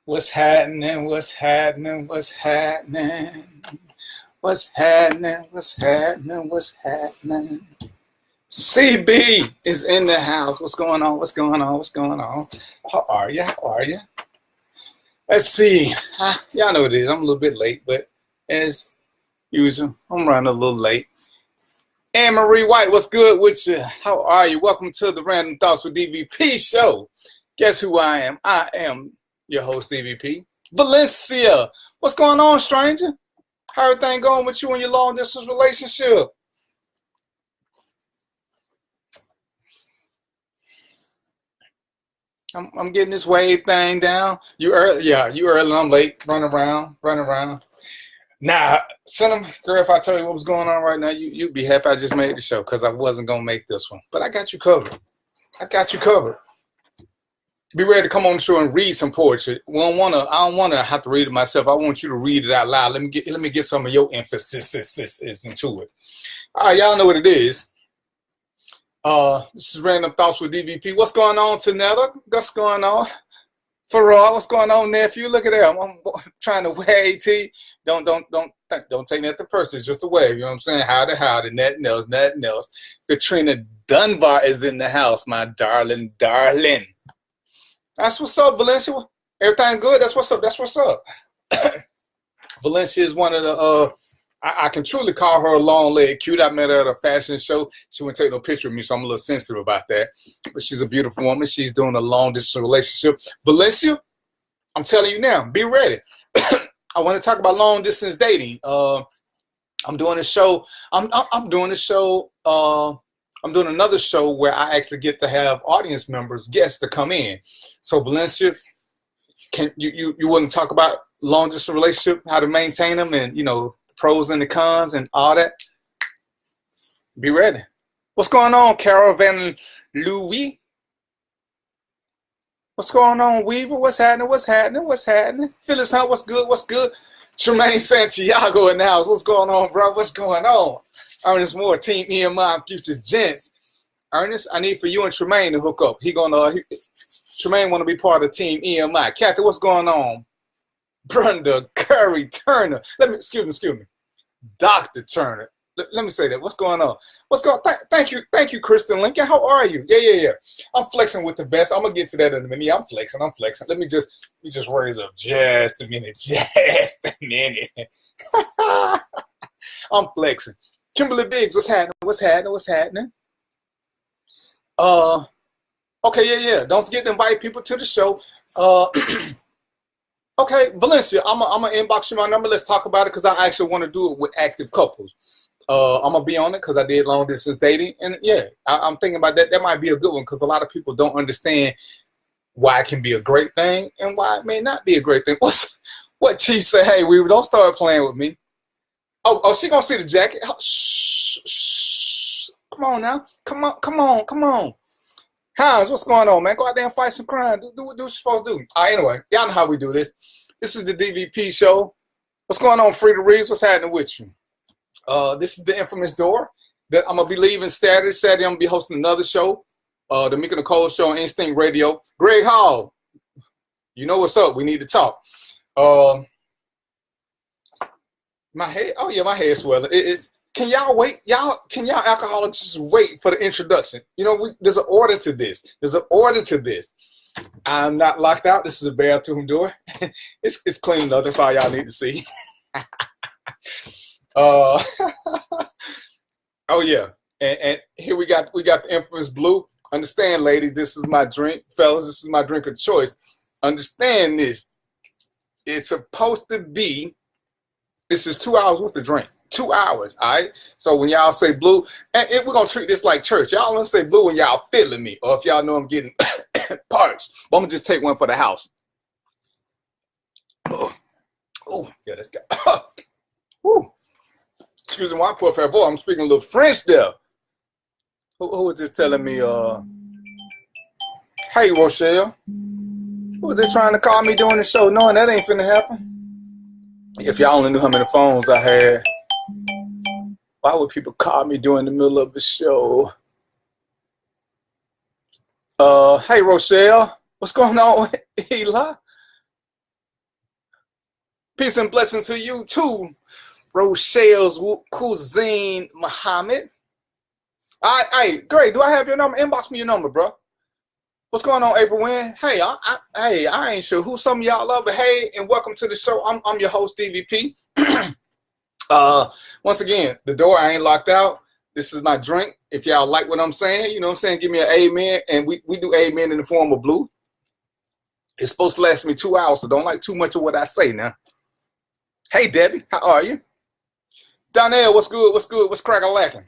What's happening? What's happening? What's happening? What's happening? What's happening? What's happening? CB is in the house. What's going on? What's going on? What's going on? How are you? How are you? Let's see. Y'all know what it is. I'm a little bit late, but as usual, I'm running a little late. Anne Marie White, what's good with you? How are you? Welcome to the Random Thoughts with DVP show. Guess who I am? I am your host, DVP. Valencia, what's going on, stranger? How everything going with you and your long distance relationship? I'm getting this wave thing down. You early? Yeah, you early. I'm late. Running around. Nah, son of girl, if I tell you what was going on right now, you'd be happy I just made the show because I wasn't gonna make this one. But I got you covered. I got you covered. Be ready to come on the show and read some poetry. I don't wanna have to read it myself. I want you to read it out loud. Let me get some of your emphasis into it. All right, y'all know what it is. This is Random Thoughts with DVP. What's going on, Tanetta? What's going on? Farrar, what's going on, nephew? Look at that. I'm trying to wave to you. Don't take nothing personal. It's just a wave. You know what I'm saying? Howdy. Nothing else. Katrina Dunbar is in the house, my darling. That's what's up, Valencia. Everything good? That's what's up. Valencia is one of the I can truly call her a long leg cute. I met her at a fashion show. She wouldn't take no picture of me, so I'm a little sensitive about that. But she's a beautiful woman. She's doing a long distance relationship. Valencia, I'm telling you now, be ready. I want to talk about long distance dating. I'm doing a show. I'm doing a show. I'm doing another show where I actually get to have audience members, guests to come in. So Valencia, can you want to talk about long distance relationship, how to maintain them, and pros and the cons and all that? Be ready. What's going on, Carol Van Louis? What's going on, Weaver? What's happening? Phyllis Hunt, what's good? Tremaine Santiago in the house. What's going on, bro? What's going on? Ernest Moore, Team EMI, Future Gents. Ernest, I need for you and Tremaine to hook up. Tremaine want to be part of Team EMI. Kathy, what's going on? Brenda Curry Turner. Excuse me. Dr. Turner. Let me say that. What's going on? Thank you, Kristen Lincoln. How are you? Yeah. I'm flexing with the best. I'm gonna get to that in a minute. Yeah, I'm flexing. Let me just raise up just a minute. I'm flexing. Kimberly Biggs, what's happening? Okay, yeah. Don't forget to invite people to the show. Okay, Valencia, I'm gonna inbox you my number. Let's talk about it because I actually want to do it with active couples. I'm gonna be on it because I did long distance dating, and yeah, I'm thinking about that. That might be a good one because a lot of people don't understand why it can be a great thing and why it may not be a great thing. What Chief say? Hey, we don't start playing with me. Oh, she gonna see the jacket. Shh. Come on now. Come on. Hans, what's going on, man? Go out there and fight some crime. Do what you're supposed to do. All right, anyway, y'all know how we do this. This is the DVP show. What's going on, Frida Reeves? What's happening with you? This is the infamous door that I'm going to be leaving Saturday. Saturday, I'm going to be hosting another show, the Mika Nicole Show on Instinct Radio. Greg Hall, you know what's up. We need to talk. My hair's swelling. Can y'all wait? Can y'all alcoholics just wait for the introduction? There's an order to this. I'm not locked out. This is a bathroom door. It's clean though. That's all y'all need to see. Oh yeah. And here we got the infamous blue. Understand, ladies, this is my drink. Fellas, this is my drink of choice. Understand this. It's supposed to be, this is 2 hours worth of drink. 2 hours, all right? So when y'all say blue, and we're going to treat this like church. Y'all want to say blue when y'all feeling me, or if y'all know I'm getting parched. But I'm going to just take one for the house. Oh, yeah, that's good. Excuse me, por favor. I'm speaking a little French there. Who was just telling me, hey, Rochelle. Who was just trying to call me during the show, knowing that ain't finna happen? If y'all only knew how many phones I had. Why would people call me during the middle of the show? Hey, Rochelle. What's going on, Eli? Peace and blessings to you too, Rochelle's Cuisine Muhammad. All right, hey, great. Do I have your number? Inbox me your number, bro. What's going on, April Wynn? Hey, I ain't sure who some of y'all love, but hey, and welcome to the show. I'm your host, DVP. Once again, the door, I ain't locked out. This is my drink. If y'all like what I'm saying, you know what I'm saying, give me an amen. And we do amen in the form of blue. It's supposed to last me 2 hours, so don't like too much of what I say now. Hey, Debbie, how are you? Donnell, what's good? What's good? What's crack-a-lacking?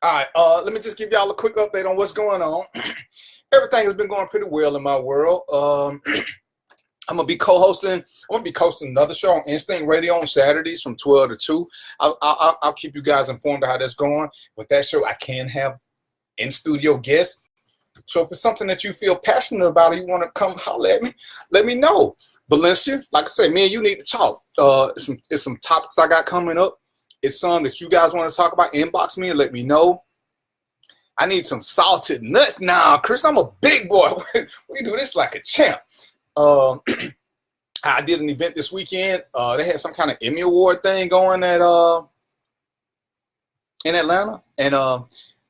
All right, let me just give y'all a quick update on what's going on. Everything has been going pretty well in my world. I'm gonna be co-hosting. I'm gonna be hosting another show on Instinct Radio on Saturdays from 12 to 2. I'll keep you guys informed of how that's going. With that show, I can have in-studio guests. So if it's something that you feel passionate about or you want to come holler at me, let me know. Valencia, like I said, me and you need to talk. It's some topics I got coming up. It's some that you guys want to talk about. Inbox me and let me know. I need some salted nuts now, Chris. I'm a big boy. We do this like a champ. I did an event this weekend. They had some kind of Emmy Award thing going at in Atlanta. And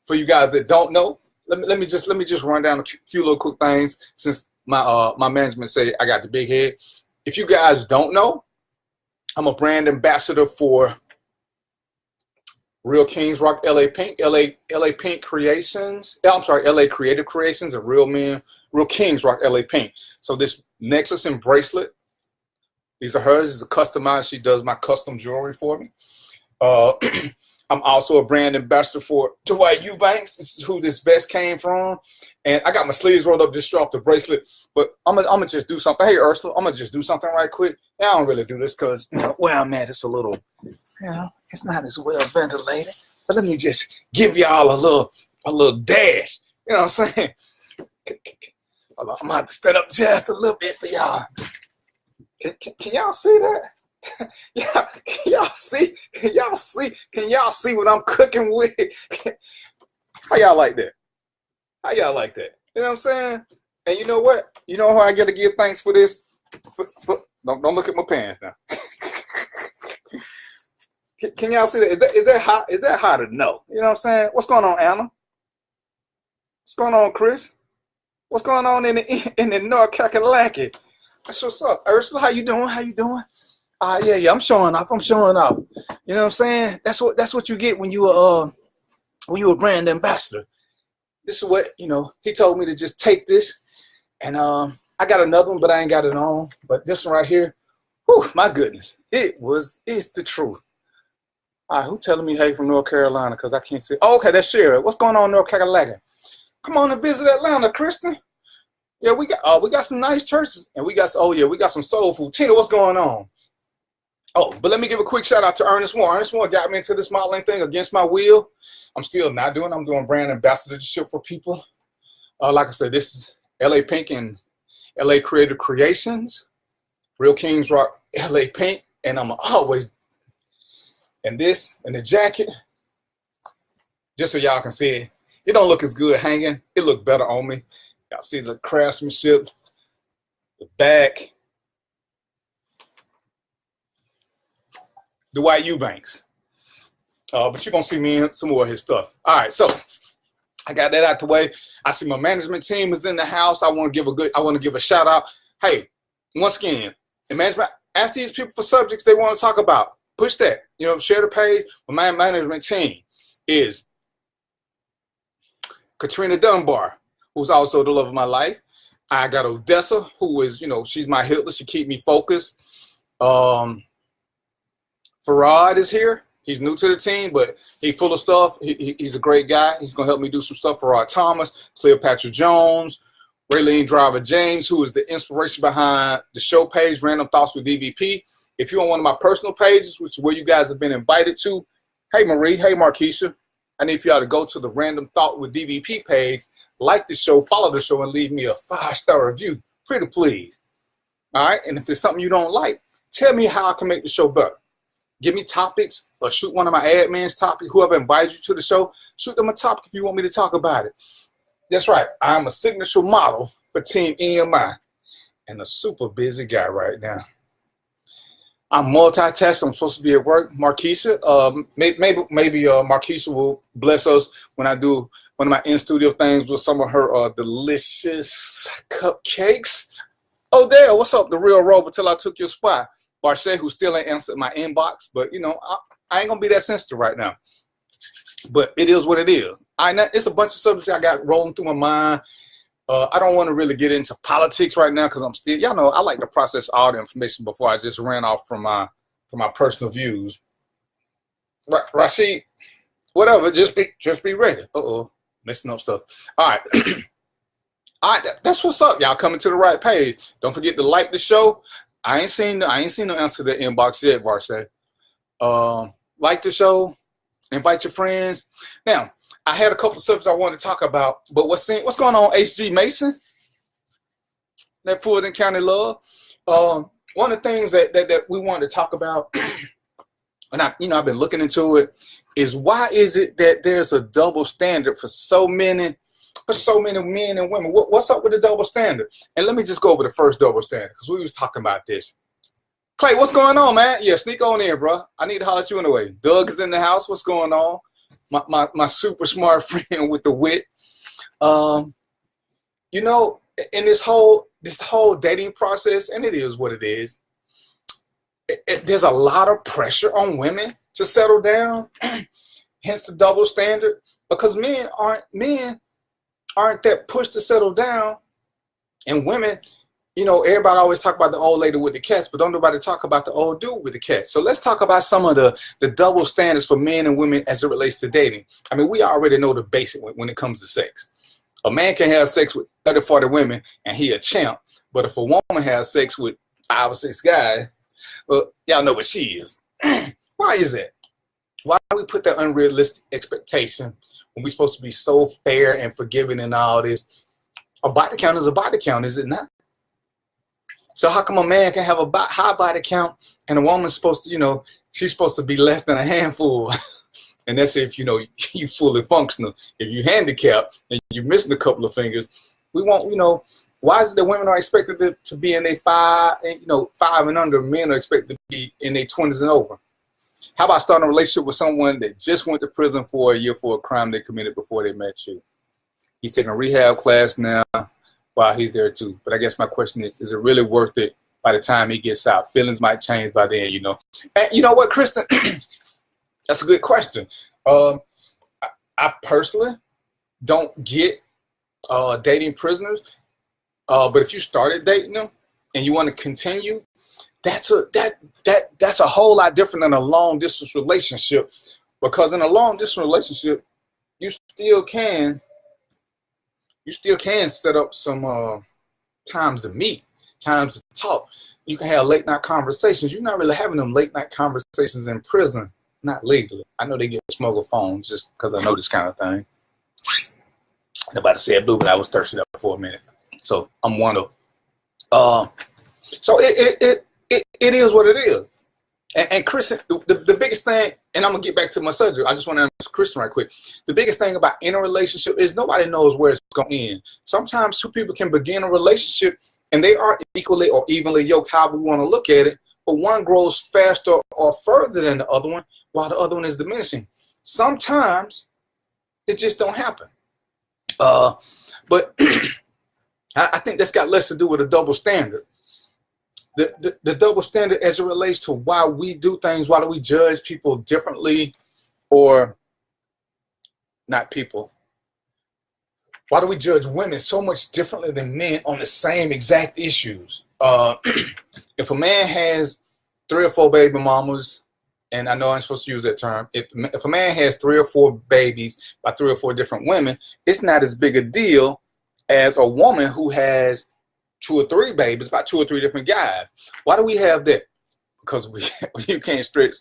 for you guys that don't know, let me just run down a few little quick things since my management say I got the big head. If you guys don't know, I'm a brand ambassador for Real Kings Rock LA Pink, LA Pink Creations. I'm sorry, LA Creative Creations and Real Kings Rock LA Pink. So this necklace and bracelet, these are hers. It's a customized. She does my custom jewelry for me. I'm also a brand ambassador for Dwight Eubanks. This is who this vest came from. And I got my sleeves rolled up just to show off the bracelet. But I'm gonna just do something. Hey, Ursula, I'm going to just do something right quick. I don't really do this because where I'm at, it's a little, it's not as well ventilated. But let me just give y'all a little dash. You know what I'm saying? I'm going to have to stand up just a little bit for y'all. Can y'all see that? Yeah, can y'all see what I'm cooking with? How y'all like that? You know what I'm saying? And you know what? You know how I gotta give thanks for this? Don't look at my pants now. Can y'all see that? Is that hot? Is that hot or no? You know what I'm saying? What's going on, Anna? What's going on, Chris? What's going on in the North Carolina? That's what's up, Ursula. How you doing? Yeah, I'm showing off. You know what I'm saying? That's what you get when you a brand ambassador. This is what, he told me to just take this. And I got another one, but I ain't got it on. But this one right here, whew, my goodness. It's the truth. All right, who telling me hey from North Carolina? Because I can't see. Oh, okay, that's Sherry. What's going on in North Carolina? Come on and visit Atlanta, Kristen. Yeah, we got some nice churches. And we got some soul food. Tina, what's going on? Oh, but let me give a quick shout out to Ernest Moore. Ernest Moore got me into this modeling thing against my will. I'm still not doing. I'm doing brand ambassadorship for people. Like I said, this is LA Pink and LA Creative Creations, Real Kings Rock LA Pink, and I'm always. And this and the jacket, just so y'all can see it. It don't look as good hanging. It look better on me. Y'all see the craftsmanship, the back. Dwight Eubanks. But you're going to see me in some more of his stuff. All right, so I got that out the way. I see my management team is in the house. I want to give a shout out. Hey, once again, in management, ask these people for subjects they want to talk about. Push that. Share the page. My management team is Katrina Dunbar, who's also the love of my life. I got Odessa, who is, she's my Hitler. She keep me focused. Farad is here. He's new to the team, but he's full of stuff. He's a great guy. He's going to help me do some stuff. Farad Thomas, Cleopatra Jones, Raylene Driver James, who is the inspiration behind the show page, Random Thoughts with DVP. If you're on one of my personal pages, which is where you guys have been invited to, hey, Marie, hey, Markeisha, I need for y'all to go to the Random Thought with DVP page, like the show, follow the show, and leave me a 5-star review. Pretty please. All right? And if there's something you don't like, tell me how I can make the show better. Give me topics or shoot one of my admins topic. Whoever invites you to the show, shoot them a topic if you want me to talk about it. That's right. I'm a signature model for Team EMI and a super busy guy right now. I'm multitasking. I'm supposed to be at work. Markeisha, maybe Markeisha will bless us when I do one of my in-studio things with some of her delicious cupcakes. Oh, there, what's up, the real Rover till I took your spot. Barshay, who still ain't answered my inbox, but you know, I ain't gonna be that sensitive right now. But it is what it is. It's a bunch of subjects I got rolling through my mind. I don't want to really get into politics right now because I'm still, y'all know, I like to process all the information before I just ran off from my personal views. Rashid, whatever, just be ready. Messing up stuff. All right. All right, that's what's up. Y'all coming to the right page. Don't forget to like the show. I ain't seen no answer to the inbox yet, Varshay. Like the show, invite your friends. Now, I had a couple of subjects I wanted to talk about, but what's going on, HG Mason? That Fulton County love. One of the things that we wanted to talk about, and I've been looking into it, is why is it that there's a double standard for so many men and women? What's up with the double standard? And let me just go over the first double standard because we was talking about this. Clay, what's going on, man? Yeah, sneak on in, bro. I need to holler at you anyway. Doug is in the house. What's going on? My super smart friend with the wit. You know, in this whole dating process, and it is what it is, there's a lot of pressure on women to settle down, hence the double standard, because men aren't that pushed to settle down, and women, you know, everybody always talk about the old lady with the cats, but don't nobody talk about the old dude with the cats. So let's talk about some of the double standards for men and women as it relates to dating. I mean, we already know the basic when it comes to sex. A man can have sex with 30, 40 women and he a champ, but if a woman has sex with 5 or 6 guys, well, y'all know what she is. Why is that? Why do we put that unrealistic expectation when we're supposed to be so fair and forgiving and all this? A body count is a body count, is it not? So how come a man can have a high body count and a woman's supposed to, you know, she's supposed to be less than a handful? And that's if, you know, you fully functional. If you handicapped and you're missing a couple of fingers, we won't, you know, why is it that women are expected to be in their 5 and under, men are expected to be in their 20s and over? How about starting a relationship with someone that just went to prison for a year for a crime they committed before they met you? He's taking a rehab class now while he's there too. But I guess my question is it really worth it by the time he gets out? Feelings might change by then, you know. And you know what, Kristen? That's a good question. I personally don't get dating prisoners. But if you started dating them and you want to continue, that's a whole lot different than a long distance relationship. Because in a long distance relationship, you still can set up some times to meet, times to talk. You can have late night conversations. You're not really having them late night conversations in prison, not legally. I know they get smuggled phones just because I know this kind of thing. Nobody said blue, but I was thirsty up for a minute. So I'm one of. So it is what it is. And Kristen, the biggest thing, and I'm gonna get back to my subject. I just want to answer Kristen right quick. The biggest thing about in a relationship is nobody knows where it's gonna end. Sometimes 2 people can begin a relationship and they are equally or evenly yoked, however we want to look at it. But one grows faster or further than the other one, while the other one is diminishing. Sometimes it just don't happen. But I think that's got less to do with a double standard. The double standard as it relates to why we do things, why do we judge people differently, or not people? Why do we judge women so much differently than men on the same exact issues? If a man has 3 or 4 baby mamas, and I know I'm supposed to use that term, if a man has 3 or 4 babies by 3 or 4 different women, it's not as big a deal as a woman who has 2 or 3 babies by 2 or 3 different guys. Why do we have that? Because you can't stretch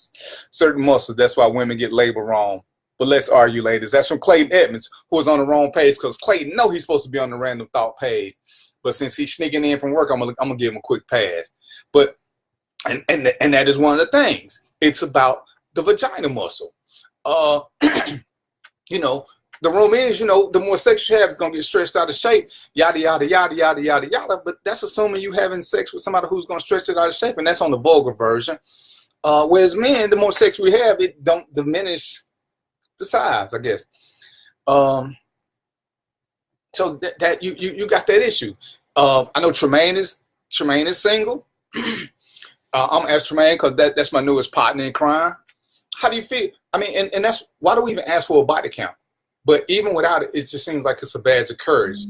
certain muscles. That's why women get labeled wrong. But let's argue, ladies. That's from Clayton Edmonds, who was on the wrong page because Clayton know he's supposed to be on the random thought page. But since he's sneaking in from work, I'm gonna give him a quick pass. But and that is one of the things. It's about the vagina muscle. You know, the room is, the more sex you have, it's gonna get stretched out of shape, yada yada yada yada yada yada. But that's assuming you having sex with somebody who's gonna stretch it out of shape, and that's on the vulgar version. Whereas men, the more sex we have, it don't diminish the size, I guess. So that you got that issue. I know Tremaine is single. I'm gonna ask Tremaine because that's my newest partner in crime. How do you feel? I mean, and that's why do we even ask for a body count? But even without it, it just seems like it's a badge of courage.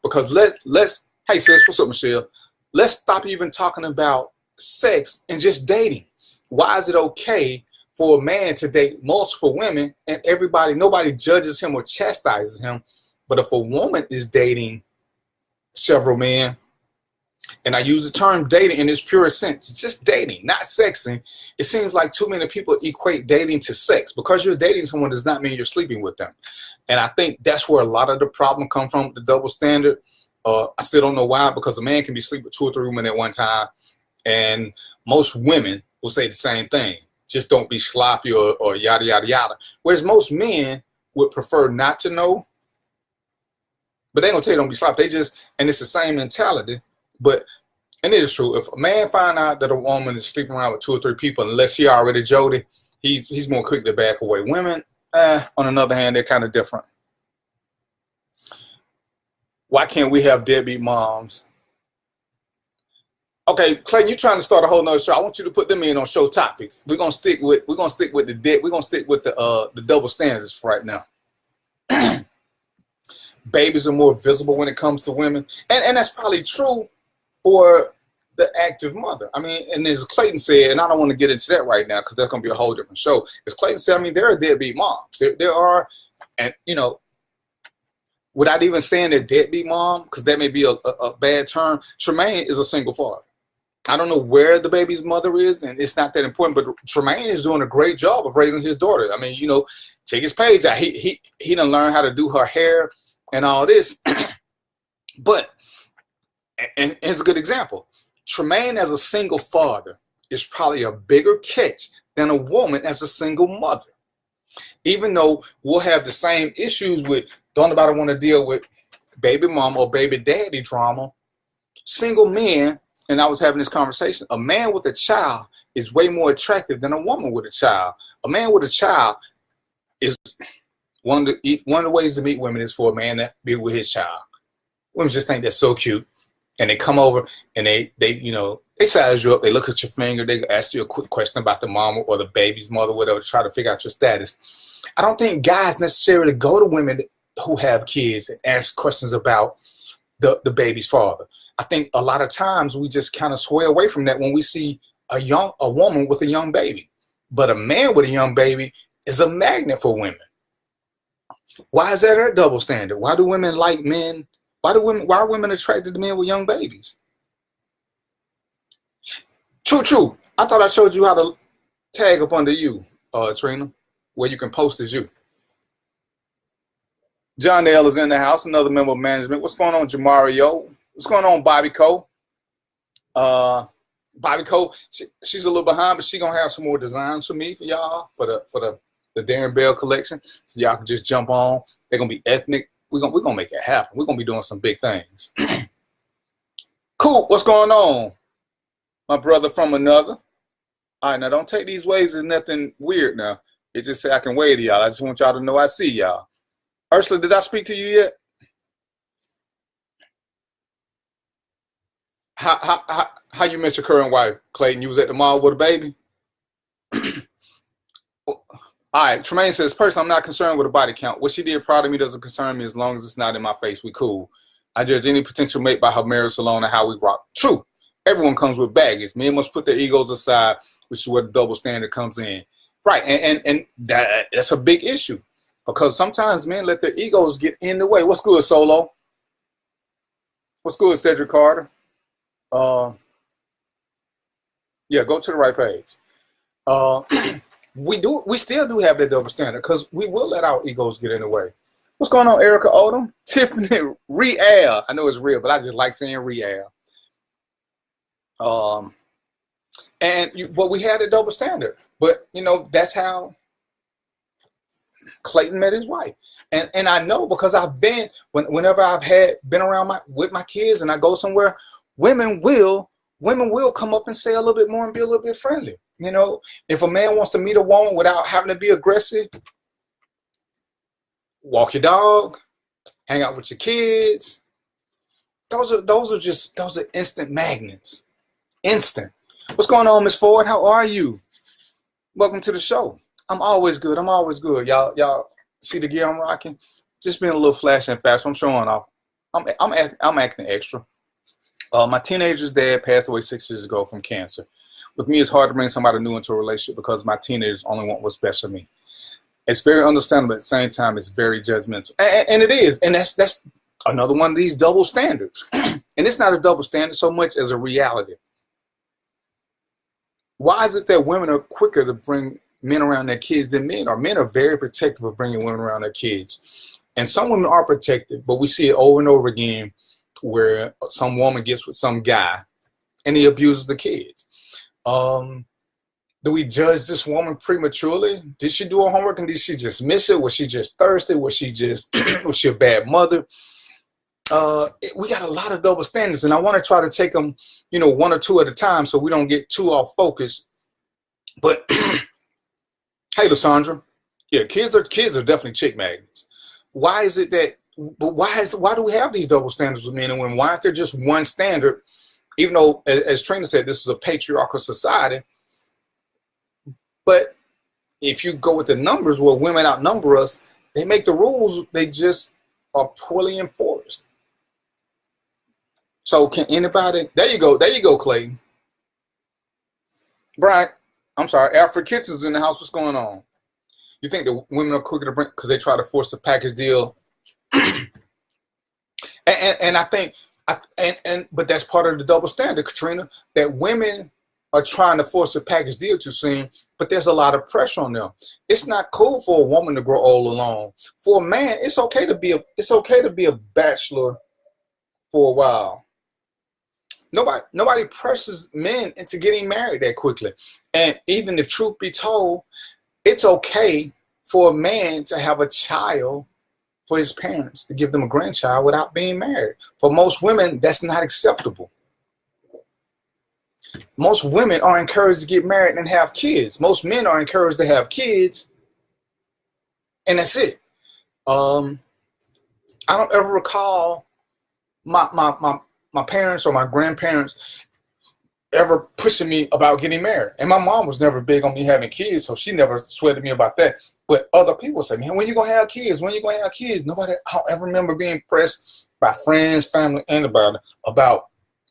Because let's hey sis, what's up, Michelle? Let's stop even talking about sex and just dating. Why is it okay for a man to date multiple women and nobody judges him or chastises him? But if a woman is dating several men, and I use the term dating in its purest sense, just dating, not sexing, it seems like too many people equate dating to sex. Because you're dating someone does not mean you're sleeping with them. And I think that's where a lot of the problem comes from, the double standard. I still don't know why, because a man can be sleeping with 2 or 3 women at one time. And most women will say the same thing. Just don't be sloppy or yada, yada, yada. Whereas most men would prefer not to know. But they ain't gonna tell you don't be sloppy. And it's the same mentality. But, and it is true, if a man find out that a woman is sleeping around with 2 or 3 people, unless she already Jody, he's more quick to back away. Women, on another hand, they're kind of different. Why can't we have deadbeat moms? Okay, Clayton, you're trying to start a whole nother show. I want you to put them in on show topics. We're gonna stick with the double standards for right now. Babies are more visible when it comes to women, and that's probably true for the active mother. I mean, and as Clayton said, and I don't want to get into that right now because that's going to be a whole different show. As Clayton said, I mean, there are deadbeat moms. There are, and without even saying that deadbeat mom, because that may be a bad term, Tremaine is a single father. I don't know where the baby's mother is, and it's not that important, but Tremaine is doing a great job of raising his daughter. I mean, take his page out. He done learn how to do her hair and all this. But, and here's a good example. Tremaine as a single father is probably a bigger catch than a woman as a single mother. Even though we'll have the same issues with, don't nobody want to deal with baby mom or baby daddy drama, single men, and I was having this conversation, a man with a child is way more attractive than a woman with a child. A man with a child is one of the ways to meet women is for a man to be with his child. Women just think that's so cute. And they come over and they size you up. They look at your finger. They ask you a quick question about the mama or the baby's mother, whatever, to try to figure out your status. I don't think guys necessarily go to women who have kids and ask questions about the baby's father. I think a lot of times we just kind of sway away from that when we see a woman with a young baby. But a man with a young baby is a magnet for women. Why is that a double standard? Why do women like men? Why are women attracted to men with young babies? True. I thought I showed you how to tag up under you, Trina, where you can post as you. John L is in the house, another member of management. What's going on, Jamario? What's going on, Bobby Cole? Bobby Cole, she's a little behind, but she's gonna have some more designs for me for y'all for the Darren Bell collection. So y'all can just jump on. They're gonna be ethnic. We're gonna make it happen. We're gonna be doing some big things. Cool. What's going on, my brother from another? All right, now don't take these waves as nothing weird. Now it's just say I can wave to y'all. I just want y'all to know I see y'all. Ursula, did I speak to you yet? How you met your current wife, Clayton? You was at the mall with a baby? All right, Tremaine says, personally, I'm not concerned with a body count. What she did proud of me doesn't concern me as long as it's not in my face. We cool. I judge any potential mate by her merits alone and how we rock. True. Everyone comes with baggage. Men must put their egos aside, which is where the double standard comes in. Right, and that's a big issue because sometimes men let their egos get in the way. What's good, Solo? What's good, Cedric Carter? Yeah, go to the right page. We still do have that double standard because we will let our egos get in the way. What's going on, Erica Odom? Tiffany Real. I know it's real, but I just like saying Real. But we had a double standard. But that's how Clayton met his wife. And I know because I've been, whenever I've been around with my kids and I go somewhere, women will come up and say a little bit more and be a little bit friendly. You know, if a man wants to meet a woman without having to be aggressive, walk your dog, hang out with your kids. Those are instant magnets. Instant. What's going on, Miss Ford? How are you? Welcome to the show. I'm always good. Y'all see the gear I'm rocking? Just being a little flash and fast. I'm showing off. I'm acting extra. My teenager's dad passed away 6 years ago from cancer. With me, it's hard to bring somebody new into a relationship because my teenagers only want what's best for me. It's very understandable. At the same time, it's very judgmental, and it is. And that's another one of these double standards. And it's not a double standard so much as a reality. Why is it that women are quicker to bring men around their kids than men are? Men are very protective of bringing women around their kids. And some women are protective, but we see it over and over again where some woman gets with some guy and he abuses the kids. Do we judge this woman prematurely? Did she do her homework and did she just miss it? Was she just thirsty? Was she a bad mother? We got a lot of double standards, and I want to try to take them, one or two at a time so we don't get too off focus. But hey, Lysandra, yeah, kids are definitely chick magnets. Why is it that? But why do we have these double standards with men and women? Why aren't there just one standard? Even though, as Trina said, this is a patriarchal society. But if you go with the numbers where women outnumber us, they make the rules. They just are poorly enforced. So can anybody? There you go, Clayton. Brian, I'm sorry. Alfred Kitts is in the house. What's going on? You think the women are quicker to bring because they try to force the package deal? and I think, but that's part of the double standard, Katrina, that women are trying to force a package deal too soon, but there's a lot of pressure on them. It's not cool for a woman to grow old alone. For a man, it's okay to be a bachelor for a while. Nobody presses men into getting married that quickly. And even if truth be told, it's okay for a man to have a child for his parents, to give them a grandchild without being married. For most women, that's not acceptable. Most women are encouraged to get married and have kids. Most men are encouraged to have kids, and that's it. I don't ever recall my parents or my grandparents ever pushing me about getting married. And my mom was never big on me having kids, so she never sweated me about that. But other people say, man, when you gonna have kids? When you gonna have kids? Nobody, I don't ever remember being pressed by friends, family, and about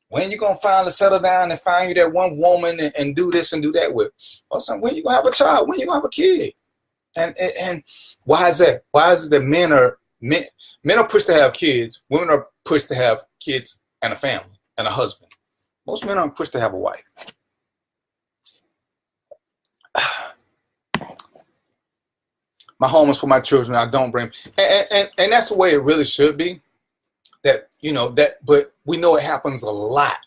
when you gonna finally settle down and find you that one woman and do this and do that with. Or something, when you gonna have a child? When you gonna have a kid? And why is that? Why is it that men are pushed to have kids, women are pushed to have kids and a family and a husband? Most men aren't pushed to have a wife. My home is for my children. I don't bring, and that's the way it really should be. But we know it happens a lot.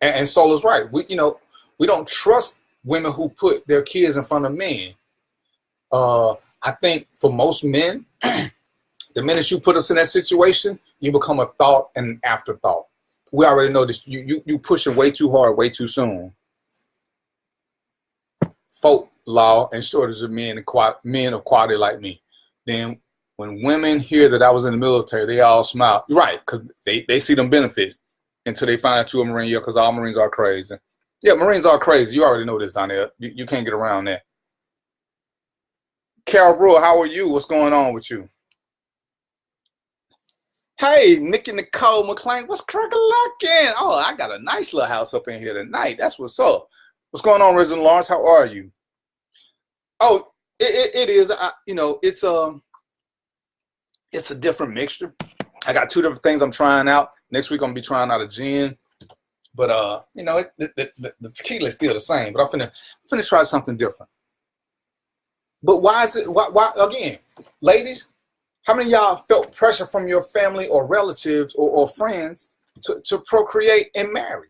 And Sol is right. We don't trust women who put their kids in front of men. I think for most men, the minute you put us in that situation, you become a thought and an afterthought. We already know this. You pushing way too hard, way too soon. Folk law and shortage of men of quality like me. Then when women hear that I was in the military, they all smile. You're right, because they see them benefits until they find out you're a Marine. Yeah, because all Marines are crazy. Yeah, Marines are crazy. You already know this, Donnell. You can't get around that. Carol Brewer, how are you? What's going on with you? Hey, Nikki Nicole McClain, what's crack-a-lackin'? Oh, I got a nice little house up in here tonight. That's what's up. What's going on, Resident Lawrence? How are you? Oh, it is. It's a different mixture. I got two different things I'm trying out. Next week I'm gonna be trying out a gin, but the tequila is still the same. But I'm finna try something different. But why is it? Why again, ladies? How many of y'all felt pressure from your family or relatives or friends to procreate and marry?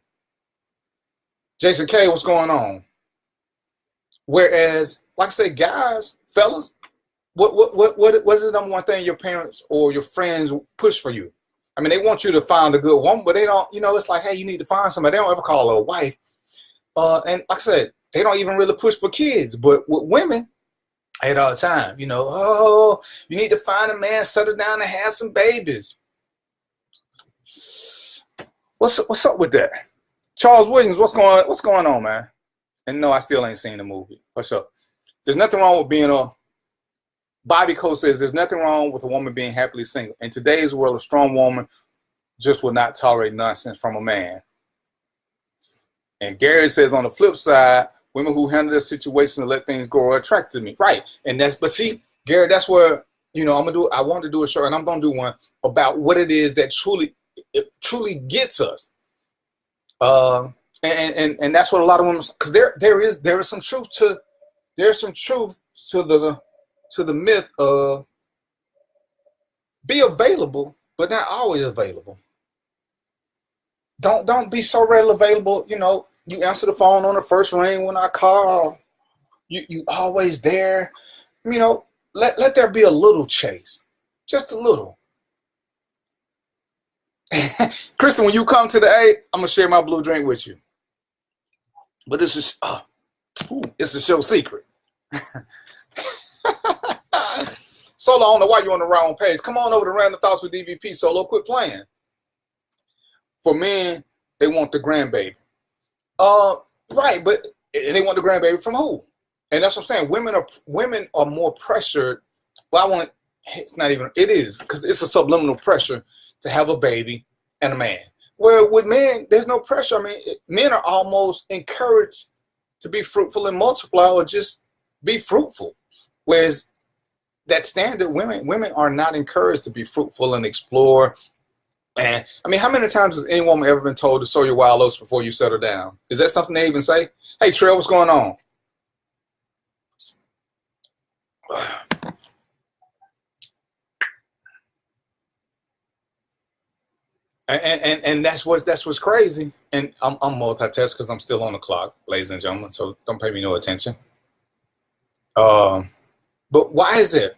Jason K, what's going on? Whereas, like I say, guys, fellas, What is the number one thing your parents or your friends push for you? I mean, they want you to find a good woman, but they don't. It's like, hey, you need to find somebody. They don't ever call her a wife. And like I said, they don't even really push for kids. But with women, I hear it all the time. Oh, you need to find a man, settle down, and have some babies. What's up with that? Charles Williams, what's going on, man? And no, I still ain't seen the movie. What's up? There's nothing wrong with being a Bobby Cole says there's nothing wrong with a woman being happily single. In today's world, a strong woman just will not tolerate nonsense from a man. And Gary says on the flip side, women who handle their situations and let things go are attracted to me. Right. But see, Gary, that's where, I want to do a show, and I'm going to do one about what it is that truly gets us. And that's what a lot of women, because there is some truth to the myth of be available, but not always available. Don't be so readily available. You answer the phone on the first ring when I call. You always there. Let there be a little chase, just a little. Kristen, when you come to the A, I'm gonna share my blue drink with you. But it's a show secret. Solo, I don't know why you're on the wrong page. Come on over to Random Thoughts with DVP. Solo, quit playing. For men, they want the grandbaby. Right, but they want the grandbaby from who? And that's what I'm saying. Women are more pressured. Well, it is, because it's a subliminal pressure to have a baby and a man. Where with men, there's no pressure. I mean, men are almost encouraged to be fruitful and multiply, or just be fruitful. Whereas that standard, women are not encouraged to be fruitful and explore. And I mean, how many times has any woman ever been told to sow your wild oats before you settle down? Is that something they even say? Hey, Trell, what's going on? And that's what's crazy. And I'm multitasking because I'm still on the clock, ladies and gentlemen. So don't pay me no attention. But why is it?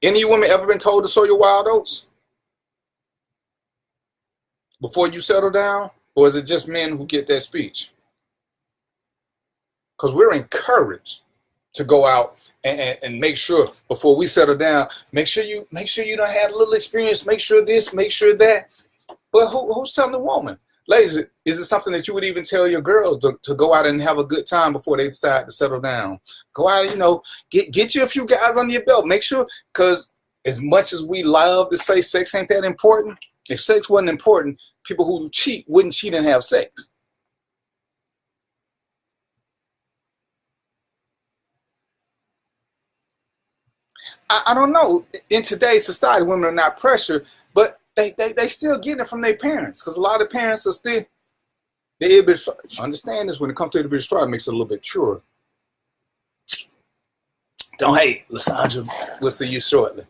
Any of you women ever been told to sow your wild oats before you settle down? Or is it just men who get that speech? Because we're encouraged to go out and make sure before we settle down, make sure you don't have a little experience, make sure this, make sure that. But who's telling the woman? Ladies, is it something that you would even tell your girls to go out and have a good time before they decide to settle down? Go out, get you a few guys under your belt. Make sure, because as much as we love to say sex ain't that important, if sex wasn't important, people who cheat wouldn't cheat and have sex. I don't know. In today's society, women are not pressured, but they still get it from their parents, because a lot of parents are still, understand this, when it comes to the strive, it makes it a little bit purer. Don't hate, Lysandra. We'll see you shortly.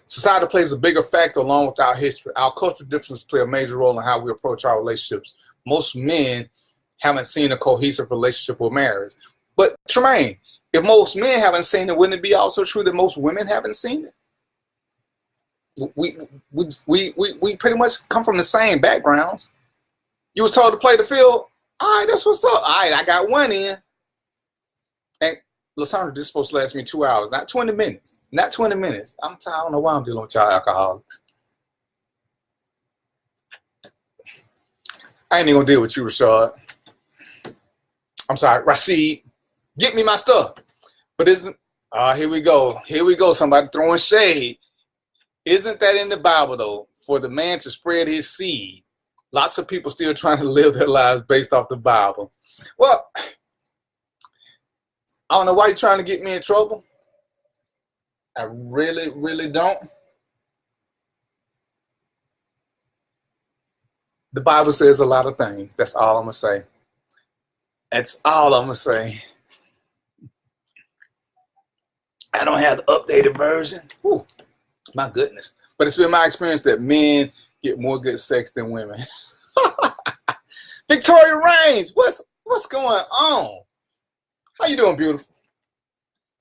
Society plays a bigger factor along with our history. Our cultural differences play a major role in how we approach our relationships. Most men haven't seen a cohesive relationship or marriage. But Tremaine, if most men haven't seen it, wouldn't it be also true that most women haven't seen it? We pretty much come from the same backgrounds. You was told to play the field. All right, that's what's up. All right, I got one in. And Lysandra, this is supposed to last me 2 hours, not 20 minutes. Not 20 minutes. I don't know why I'm dealing with y'all alcoholics. I ain't even gonna deal with you, Rashad. I'm sorry, Rashid. Get me my stuff. But here we go. Here we go. Somebody throwing shade. Isn't that in the Bible, though? For the man to spread his seed. Lots of people still trying to live their lives based off the Bible. Well, I don't know why you're trying to get me in trouble. I really, really don't. The Bible says a lot of things. That's all I'm going to say. That's all I'm going to say. I don't have the updated version. Whew, my goodness. But it's been my experience that men get more good sex than women. Victoria Reigns, what's going on? How you doing, beautiful?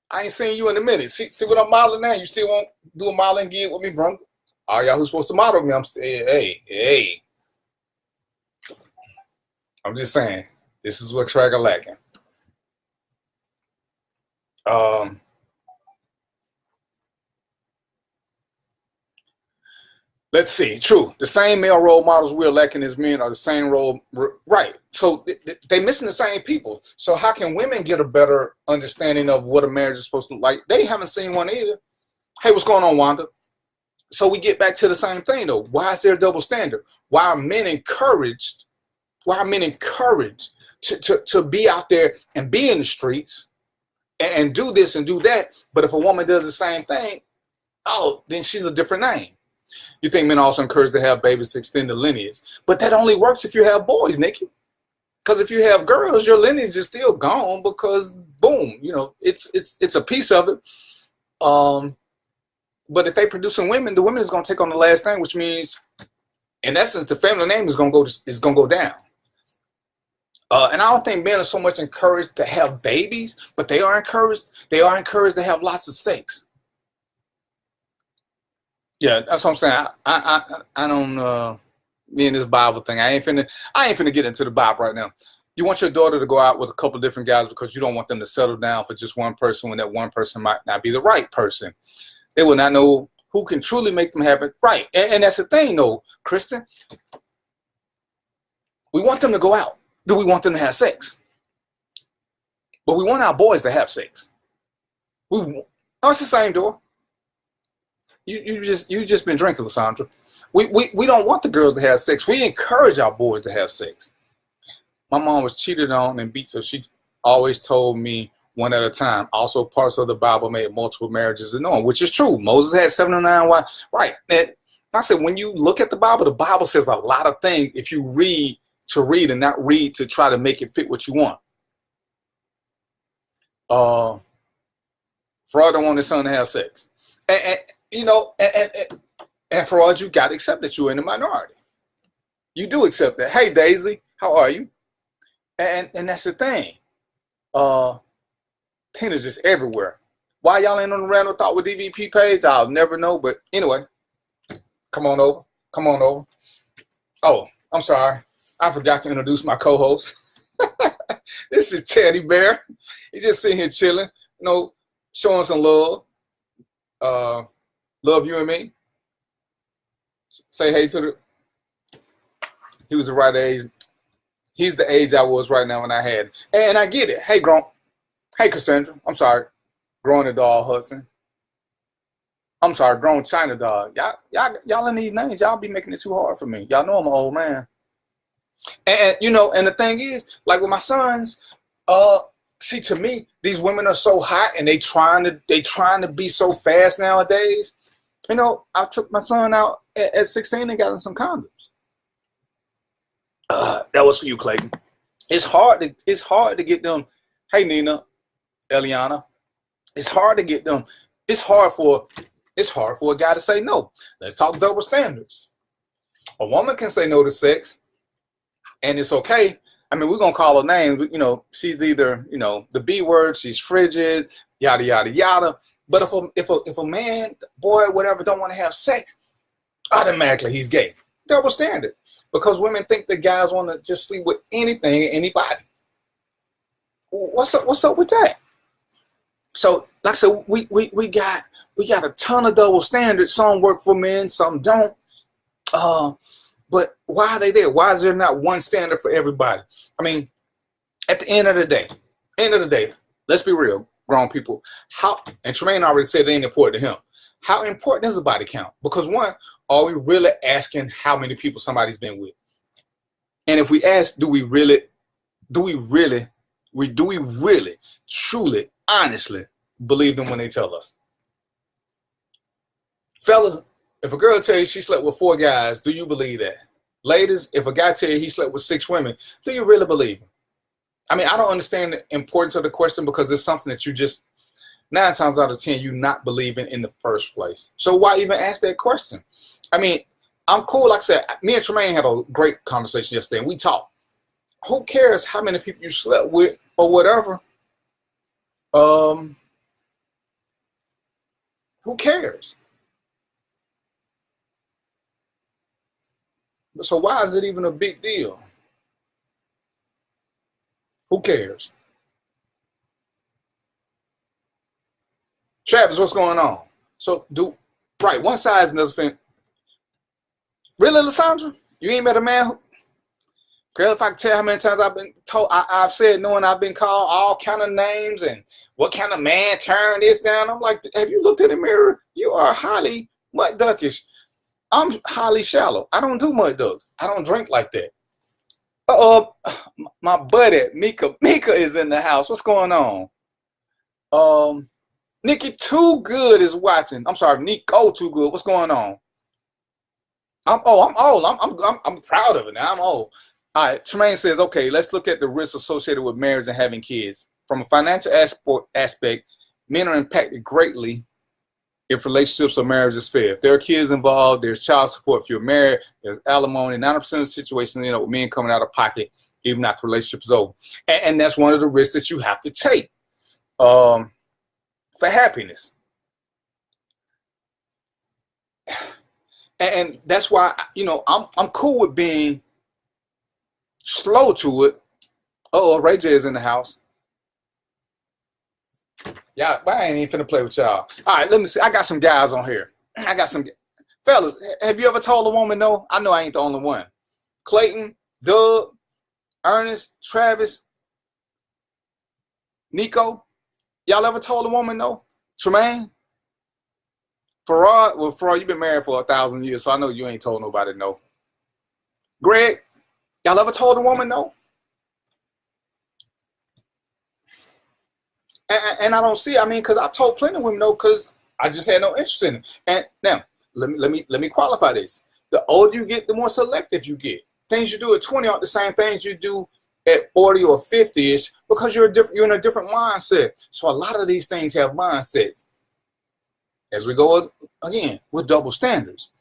I ain't seen you in a minute. See what I'm modeling now? You still won't do a modeling gig with me, bro? All y'all who's supposed to model me, I'm still, hey. I'm just saying, this is what track are lacking. Let's see. True. The same male role models we're lacking as men are the same role. Right. So they missing the same people. So how can women get a better understanding of what a marriage is supposed to look like? They haven't seen one either. Hey, what's going on, Wanda? So we get back to the same thing, though. Why is there a double standard? Why are men encouraged? Why are men encouraged to be out there and be in the streets and do this and do that? But if a woman does the same thing, oh, then she's a different name. You think men are also encouraged to have babies to extend the lineage. But that only works if you have boys, Nikki. Because if you have girls, your lineage is still gone because, boom, you know, it's a piece of it. But if they producing women, the women is going to take on the last thing, which means, in essence, the family name is going to go down. And I don't think men are so much encouraged to have babies, but they are encouraged to have lots of sex. Yeah, that's what I'm saying. I don't me and this Bible thing. I ain't finna get into the Bible right now. You want your daughter to go out with a couple of different guys because you don't want them to settle down for just one person when that one person might not be the right person. They will not know who can truly make them happy. Right. And that's the thing though, Kristen. We want them to go out. Do we want them to have sex? But we want our boys to have sex. Oh, it's the same door. You just been drinking, Lysandra. We don't want the girls to have sex. We encourage our boys to have sex. My mom was cheated on and beat, so she always told me one at a time. Also, parts of the Bible made multiple marriages the norm, which is true. Moses had 7 or 9 wives. Right. And I said, when you look at the Bible says a lot of things if you read to read and not read to try to make it fit what you want. Fraud don't want his son to have sex. And you know, and fraud, you got to accept that you're in the minority. You do accept that. Hey, Daisy, how are you? And that's the thing. Tina's just everywhere. Why y'all ain't on the Random Thought with DVP page? I'll never know. But anyway, come on over. Come on over. Oh, I'm sorry. I forgot to introduce my co-host. This is Teddy Bear. He's just sitting here chilling, you know, showing some love. Love you and me. Say hey to the. He was the right age. He's the age I was right now when I had. And I get it. Hey, Hey, Cassandra. I'm sorry. Growing the dog Hudson. I'm sorry, grown China dog. Y'all in these names, y'all be making it too hard for me. Y'all know I'm an old man. And you know, and the thing is, like with my sons, see, to me, these women are so hot and they trying to be so fast nowadays. You know, I took my son out at 16 and got him some condoms. That was for you, Clayton. It's hard to get them. Hey, Nina, Eliana. It's hard to get them. It's hard for a guy to say no. Let's talk double standards. A woman can say no to sex, and it's okay. I mean, we're gonna call her names. You know, she's either, you know, the B word, she's frigid, yada yada yada. But if a man, boy, whatever, don't want to have sex, automatically he's gay. Double standard. Because women think that guys want to just sleep with anything and anybody. What's up with that? So, like I said, we got a ton of double standards. Some work for men, some don't. But why are they there? Why is there not one standard for everybody? I mean, at the end of the day, let's be real, grown people. And Tremaine already said it ain't important to him. How important is a body count? Because one, are we really asking how many people somebody's been with? And if we ask, do we really, truly, honestly believe them when they tell us? Fellas, if a girl tells you she slept with 4 guys, do you believe that? Ladies, if a guy tells you he slept with 6 women, do you really believe him? I mean, I don't understand the importance of the question because it's something that you just, 9 times out of 10, you not believing in the first place. So why even ask that question? I mean, I'm cool. Like I said, me and Tremaine had a great conversation yesterday, and we talked. Who cares how many people you slept with or whatever? Who cares? So why is it even a big deal? Who cares? Travis, what's going on? So right, one size and the other thing. Really, Lysandra? You ain't met a man who, girl, if I could tell how many times I've been told, I've said no, and I've been called all kind of names and what kind of man turned this down. I'm like, have you looked in the mirror? You are highly mud duckish. I'm highly shallow. I don't do mud ducks. I don't drink like that. My buddy Mika is in the house. What's going on? Nikki Too Good is watching. I'm sorry, Nico Too Good. What's going on? I'm old. I'm proud of it now. I'm old. All right, Tremaine says, okay, let's look at the risks associated with marriage and having kids. From a financial aspect, men are impacted greatly if relationships or marriage is fair. If there are kids involved, there's child support. If you're married, there's alimony. 90% of the situations, with men coming out of pocket, even after the relationship is over. And that's one of the risks that you have to take for happiness. And that's why, I'm cool with being slow to it. Ray J is in the house. Yeah, I ain't even finna play with y'all. All right, let me see. I got some guys on here. Fellas, have you ever told a woman no? I know I ain't the only one. Clayton, Doug, Ernest, Travis, Nico, y'all ever told a woman no? Tremaine? Farad, you've been married for 1,000 years, so I know you ain't told nobody no. Greg, y'all ever told a woman no? And I don't see, because I've told plenty of women no, because I just had no interest in it. And now, let me qualify this. The older you get, the more selective you get. Things you do at 20 aren't the same things you do at 40 or 50-ish, because you're in a different mindset. So a lot of these things have mindsets. As we go again with double standards,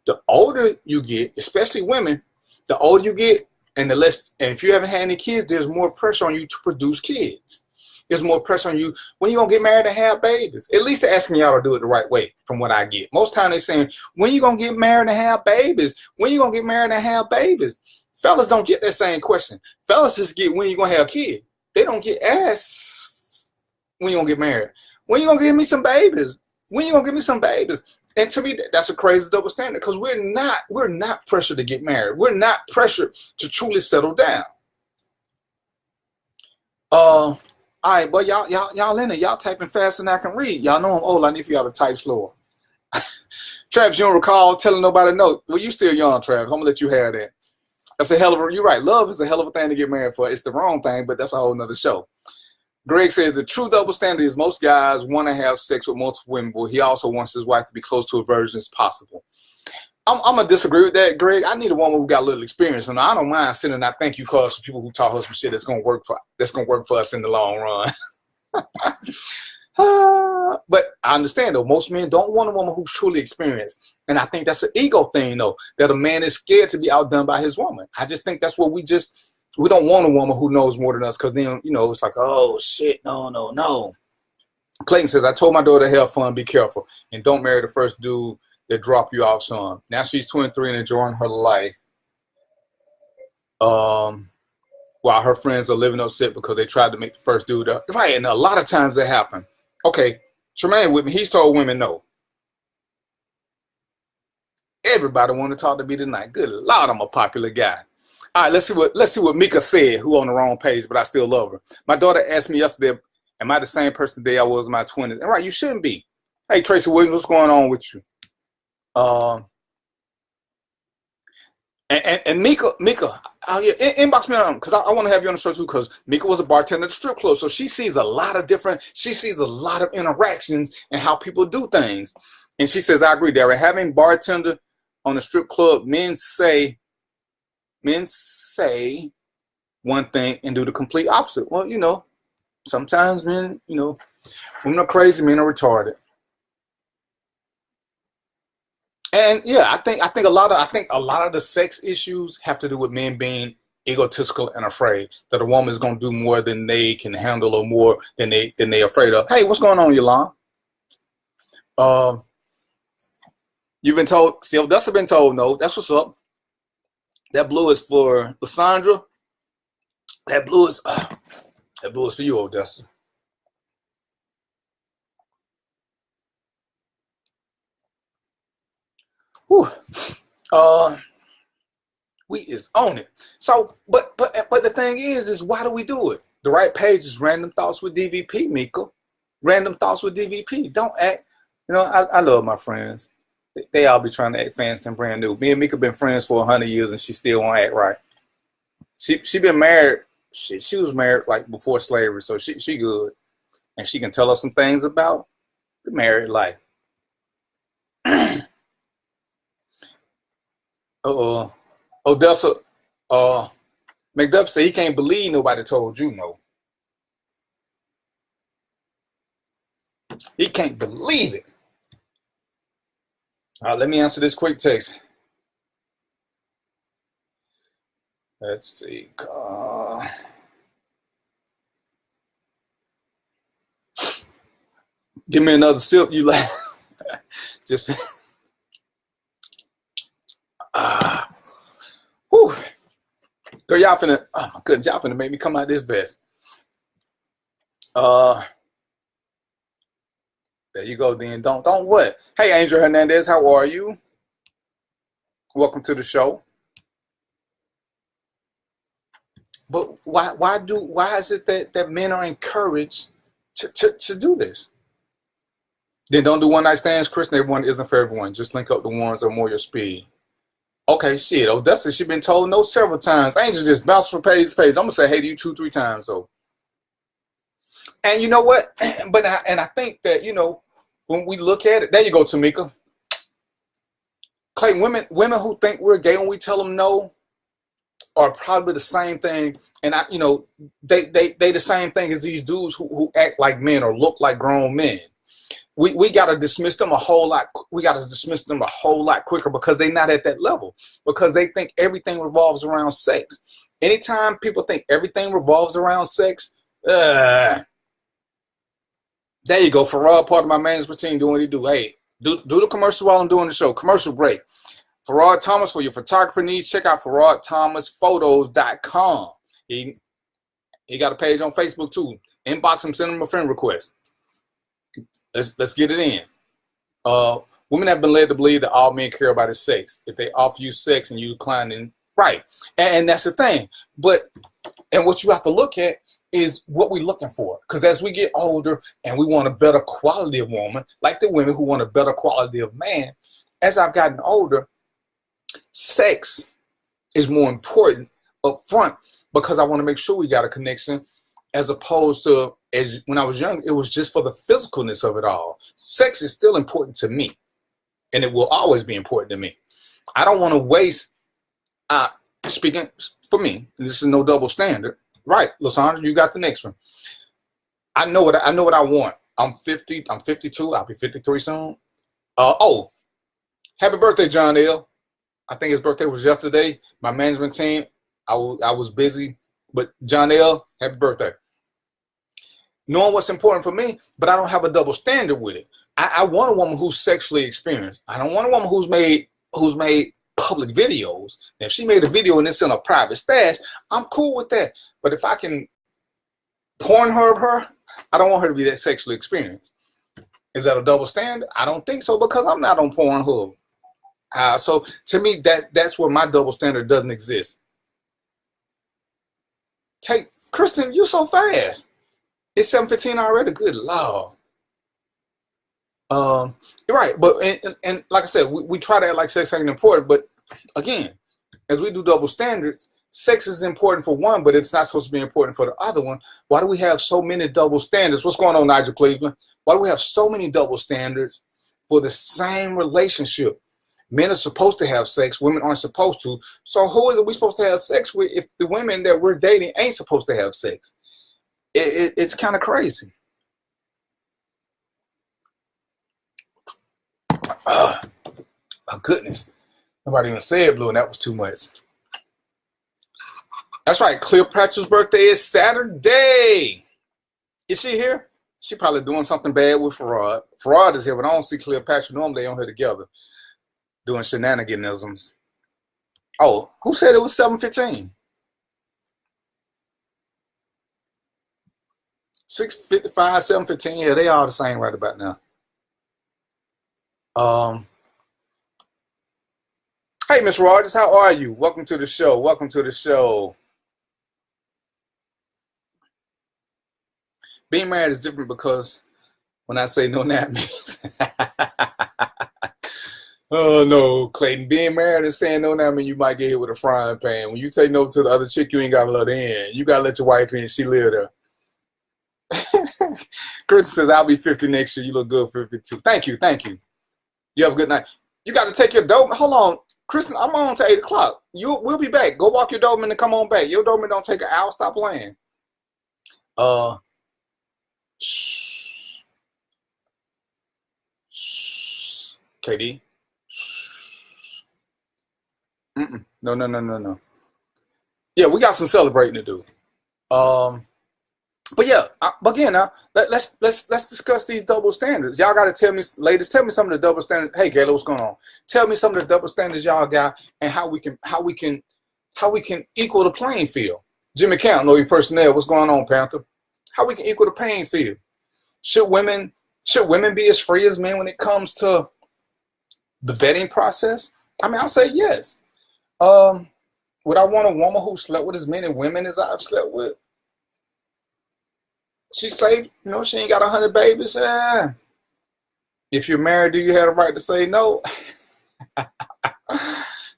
the older you get, especially women, the older you get, and the less. And if you haven't had any kids, there's more pressure on you to produce kids. There's more pressure on you when you're gonna get married and have babies. At least they're asking y'all to do it the right way, from what I get. Most time they're saying, when you gonna get married and have babies? When you gonna get married and have babies? Fellas don't get that same question. Fellas just get when you gonna have a kid. They don't get asked when you gonna get married. When you gonna give me some babies? When you gonna give me some babies? And to me, that's a crazy double standard, because we're not pressured to get married. We're not pressured to truly settle down. All right, but y'all in it. Y'all typing faster than I can read. Y'all know I'm old. I need for y'all to type slower. Travis, you don't recall telling nobody no. Well, you still young, Travis. I'm gonna let you have that. That's a hell of a. You're right. Love is a hell of a thing to get married for. It's the wrong thing, but that's a whole nother show. Greg says the true double standard is most guys want to have sex with multiple women, but he also wants his wife to be close to a virgin as possible. I'm gonna disagree with that, Greg. I need a woman who got a little experience, and I don't mind sending out thank you cards for people who taught us some shit that's gonna work for us in the long run. But I understand though, most men don't want a woman who's truly experienced, and I think that's an ego thing though, that a man is scared to be outdone by his woman. I just think that's what we don't want a woman who knows more than us, because then it's like, oh shit, no. Clayton says, I told my daughter to have fun, be careful, and don't marry the first dude that drop you off some. Now she's 23 and enjoying her life, while her friends are living upset because they tried to make the first dude up. Right, and a lot of times that happen. Okay, Tremaine with me, he's told women no. Everybody want to talk to me tonight. Good Lord, I'm a popular guy. All right, let's see what Mika said, who on the wrong page, but I still love her. My daughter asked me yesterday, am I the same person today I was in my 20s? And right, you shouldn't be. Hey, Tracy Williams, what's going on with you? And Mika, inbox me on, because I want to have you on the show too, because Mika was a bartender at the strip club, so she sees a lot of interactions and how people do things. And she says, I agree, Darren. Having bartender on the strip club, men say one thing and do the complete opposite. Well, sometimes men, women are crazy, men are retarded. And yeah, I think a lot of the sex issues have to do with men being egotistical and afraid that a woman is going to do more than they can handle or more than they're afraid of. Hey, what's going on, Yolanda? Um, you've been told. See, Odessa been told no. That's what's up. That blue is for Lysandra. That blue is for you, Odessa. Whew. We is on it. So, but the thing is why do we do it? The right page is Random Thoughts with DVP, Mika. Random Thoughts with DVP. Don't act. You know, I love my friends. They all be trying to act fancy and brand new. Me and Mika been friends for 100 years, and she still won't act right. She been married. She was married like before slavery, so she good, and she can tell us some things about the married life. Odessa, McDuff said he can't believe nobody told you no. He can't believe it. All right, let me answer this quick text. Let's see. Give me another sip. You like? Just. Whew. Girl, y'all finna. Oh my goodness, y'all finna make me come out this vest. There you go. Then don't what? Hey, Angel Hernandez, how are you? Welcome to the show. But why is it that men are encouraged to do this? Then don't do one night stands. Kristen, everyone isn't for everyone. Just link up the ones that are more your speed. Okay, shit. Odessa, she been told no several times. Angel just bounced from page to page. I'm gonna say hey to you 2-3 times though. And you know what? But I think that, you know, when we look at it, there you go, Tamika. Clay, women who think we're gay when we tell them no are probably the same thing. And you know, they the same thing as these dudes who act like men or look like grown men. We gotta dismiss them a whole lot. We gotta dismiss them a whole lot quicker because they're not at that level. Because they think everything revolves around sex. Anytime people think everything revolves around sex, there you go. Farad, part of my management team, doing what he do. Hey, do the commercial while I'm doing the show. Commercial break. Farad Thomas, for your photographer needs, check out FaradThomasPhotos.com. He got a page on Facebook too. Inbox him, send him a friend request. Let's get it in. Women have been led to believe that all men care about is sex. If they offer you sex and you decline, then right. And that's the thing. And what you have to look at is what we're looking for. Because as we get older and we want a better quality of woman, like the women who want a better quality of man, as I've gotten older, sex is more important up front because I want to make sure we got a connection, as opposed to when I was young, it was just for the physicalness of it all. Sex is still important to me, and it will always be important to me. I don't want to waste, speaking for me, this is no double standard. Right, Lysandra, you got the next one. I know what I want. I'm 50, I'm 52, I'll be 53 soon. Happy birthday, John L. I think his birthday was yesterday. My management team, I was busy, but John L., happy birthday. Knowing what's important for me, but I don't have a double standard with it. I want a woman who's sexually experienced. I don't want a woman who's made public videos. Now, if she made a video and it's in a private stash, I'm cool with that. But if I can Pornhub her, I don't want her to be that sexually experienced. Is that a double standard? I don't think so, because I'm not on Pornhub. So to me, that's where my double standard doesn't exist. Kristen, you so fast. It's 7:15 already. Good Lord. Right, but and like I said, we try to act like sex ain't important, but again, as we do double standards, sex is important for one, but it's not supposed to be important for the other one. Why do we have so many double standards? What's going on, Nigel Cleveland? Why do we have so many double standards for the same relationship? Men are supposed to have sex, women aren't supposed to. So who is it we supposed to have sex with if the women that we're dating ain't supposed to have sex? It's kind of crazy. Oh goodness. Nobody even said blue, and that was too much. That's right. Cleopatra's birthday is Saturday. Is she here? She probably doing something bad with Farad. Farad is here, but I don't see Cleopatra. Normally they on here together doing shenaniganisms. Oh, who said it was 7:15? 6:55, 7:15. Yeah, they all the same right about now. Um, hey, Miss Rogers, how are you? Welcome to the show. Welcome to the show. Being married is different because when I say no, that means. Oh no, Clayton. Being married and saying no, that means you might get hit with a frying pan. When you say no to the other chick, you ain't gotta let her in. You gotta let your wife in. She live there. Chris says, I'll be 50 next year. You look good for 52. Thank you, thank you. You have a good night. You got to take your Doberman. Hold on, Kristen, I'm on to 8 o'clock. We'll be back. Go walk your Doberman and come on back. Your Doberman don't take an hour. Stop playing. Shh. Shh. KD. No, no, no, no, no. Yeah, we got some celebrating to do. But yeah, but again, now let's discuss these double standards. Y'all got to tell me, ladies, tell me some of the double standards. Hey, Gayla, what's going on? Tell me some of the double standards y'all got, and how we can equal the playing field. Jimmy Count, know your personnel. What's going on, Panther? How we can equal the playing field? Should women be as free as men when it comes to the vetting process? I mean, I'll say yes. Would I want a woman who slept with as many women as I've slept with? She's safe, she ain't got 100 babies. If you're married, do you have the right to say no?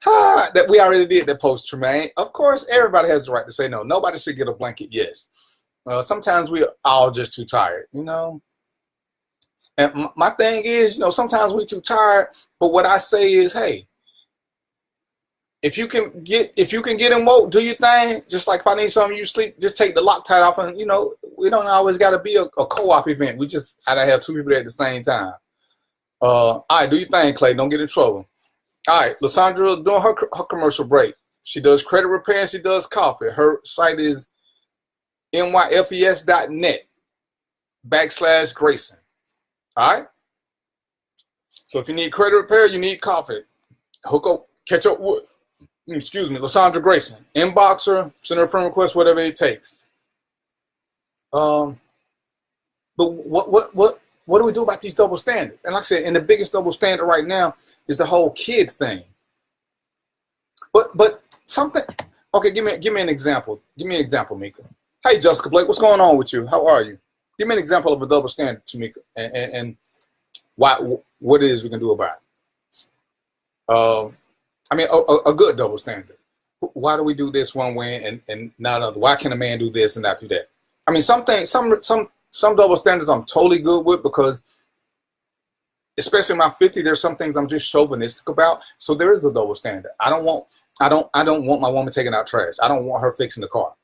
That we already did that post, Tremaine. Of course, everybody has the right to say no. Nobody should get a blanket yes. Sometimes we're all just too tired, And my thing is, sometimes we're too tired. But what I say is, hey, if you can get in woke, do your thing. Just like if I need something you sleep, just take the Loctite off, and we don't always got to be a co-op event. We just gotta have 2 people there at the same time. All right, do your thing, Clay. Don't get in trouble. All right, Lysandra doing her commercial break. She does credit repair and she does coffee. Her site is nyfes.net/Grayson. All right. So if you need credit repair, you need coffee. Hook up, catch up with. Excuse me, Lysandra Grayson. Inbox her, send her a friend request, whatever it takes. But what do we do about these double standards? And like I said, and the biggest double standard right now is the whole kids thing. But something. Okay, give me an example. Give me an example, Mika. Hey, Jessica Blake, what's going on with you? How are you? Give me an example of a double standard, Tamika, and what it is we can do about it. I mean, a good double standard. Why do we do this one way and not another? Why can a man do this and not do that? I mean, some double standards I'm totally good with, because especially in my 50, there's some things I'm just chauvinistic about. So there is the double standard. I don't want my woman taking out trash. I don't want her fixing the car.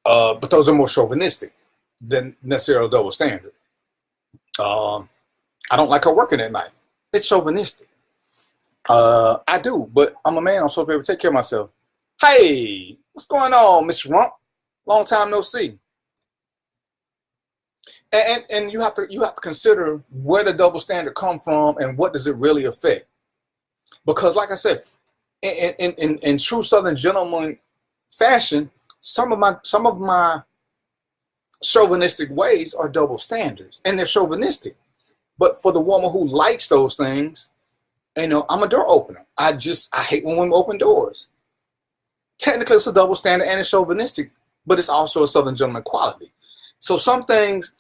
But those are more chauvinistic than necessarily a double standard. I don't like her working at night. It's chauvinistic. I do, but I'm a man. I'm supposed to be able to take care of myself. Hey, what's going on, Miss Rump? Long time no see. And you have to consider where the double standard come from and what does it really affect. Because, like I said, in true Southern gentleman fashion, some of my chauvinistic ways are double standards, and they're chauvinistic. But for the woman who likes those things, I'm a door opener. I hate when women open doors. Technically, it's a double standard and it's chauvinistic, but it's also a Southern gentleman quality. So some things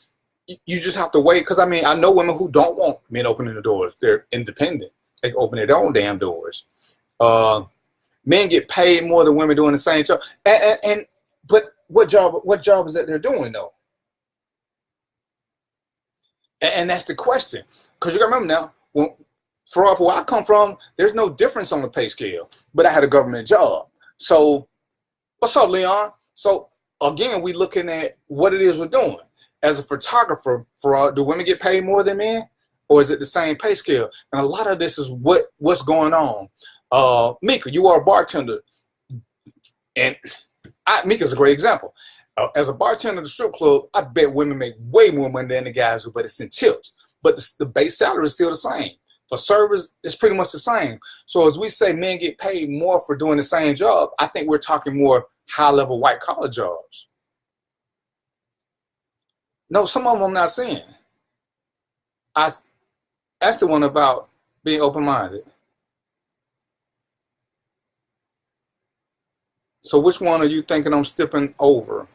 you just have to wait, because I know women who don't want men opening the doors. They're independent. They can open their own damn doors. Men get paid more than women doing the same job. But what job is that they're doing though? And that's the question. Because you got to remember now, for where I come from, there's no difference on the pay scale, but I had a government job. So what's up, Leon? So again, we looking at what it is we're doing. As a photographer, do women get paid more than men, or is it the same pay scale? And a lot of this is what's going on. Mika, you are a bartender, and Mika's a great example. As a bartender at the strip club, I bet women make way more money than the guys do, but it's in tips. But the base salary is still the same. For servers, it's pretty much the same. So as we say men get paid more for doing the same job, I think we're talking more high-level white-collar jobs. No, some of them I'm not saying. That's the one about being open-minded. So which one are you thinking I'm stepping over?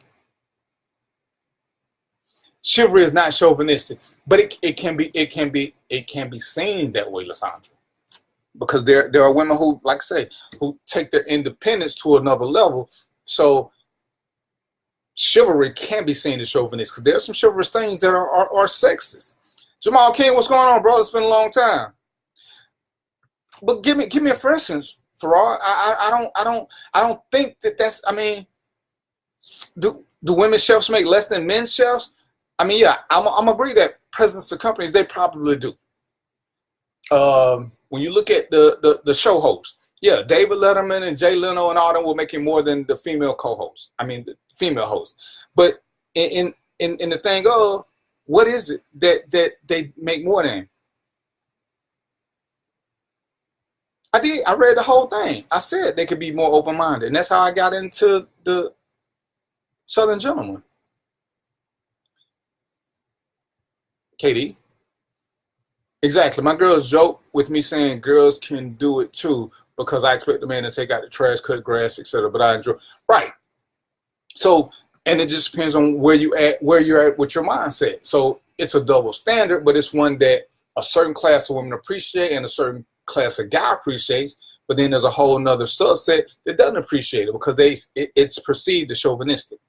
Chivalry is not chauvinistic, but it can be seen that way, Lysandra. Because there are women who, like I say, who take their independence to another level. So chivalry can be seen as chauvinistic. Because there's some chivalrous things that are sexist. Jamal King, what's going on, bro? It's been a long time. But give me a for instance, Farrar. I don't think that's. I mean, do women chefs make less than men chefs? I mean, yeah, I'm agree that presidents of companies, they probably do. When you look at the show hosts, yeah, David Letterman and Jay Leno and all them were making more than the female co-hosts. I mean, the female hosts. But in the thing of, what is it that they make more than? I read the whole thing. I said they could be more open-minded, and that's how I got into the Southern Gentleman. Katie. Exactly. My girls joke with me saying girls can do it too because I expect the man to take out the trash, cut grass, etc. But I enjoy. Right. So, and it just depends on where you're at with your mindset. So it's a double standard, but it's one that a certain class of women appreciate and a certain class of guy appreciates. But then there's a whole nother subset that doesn't appreciate it because it's perceived as chauvinistic.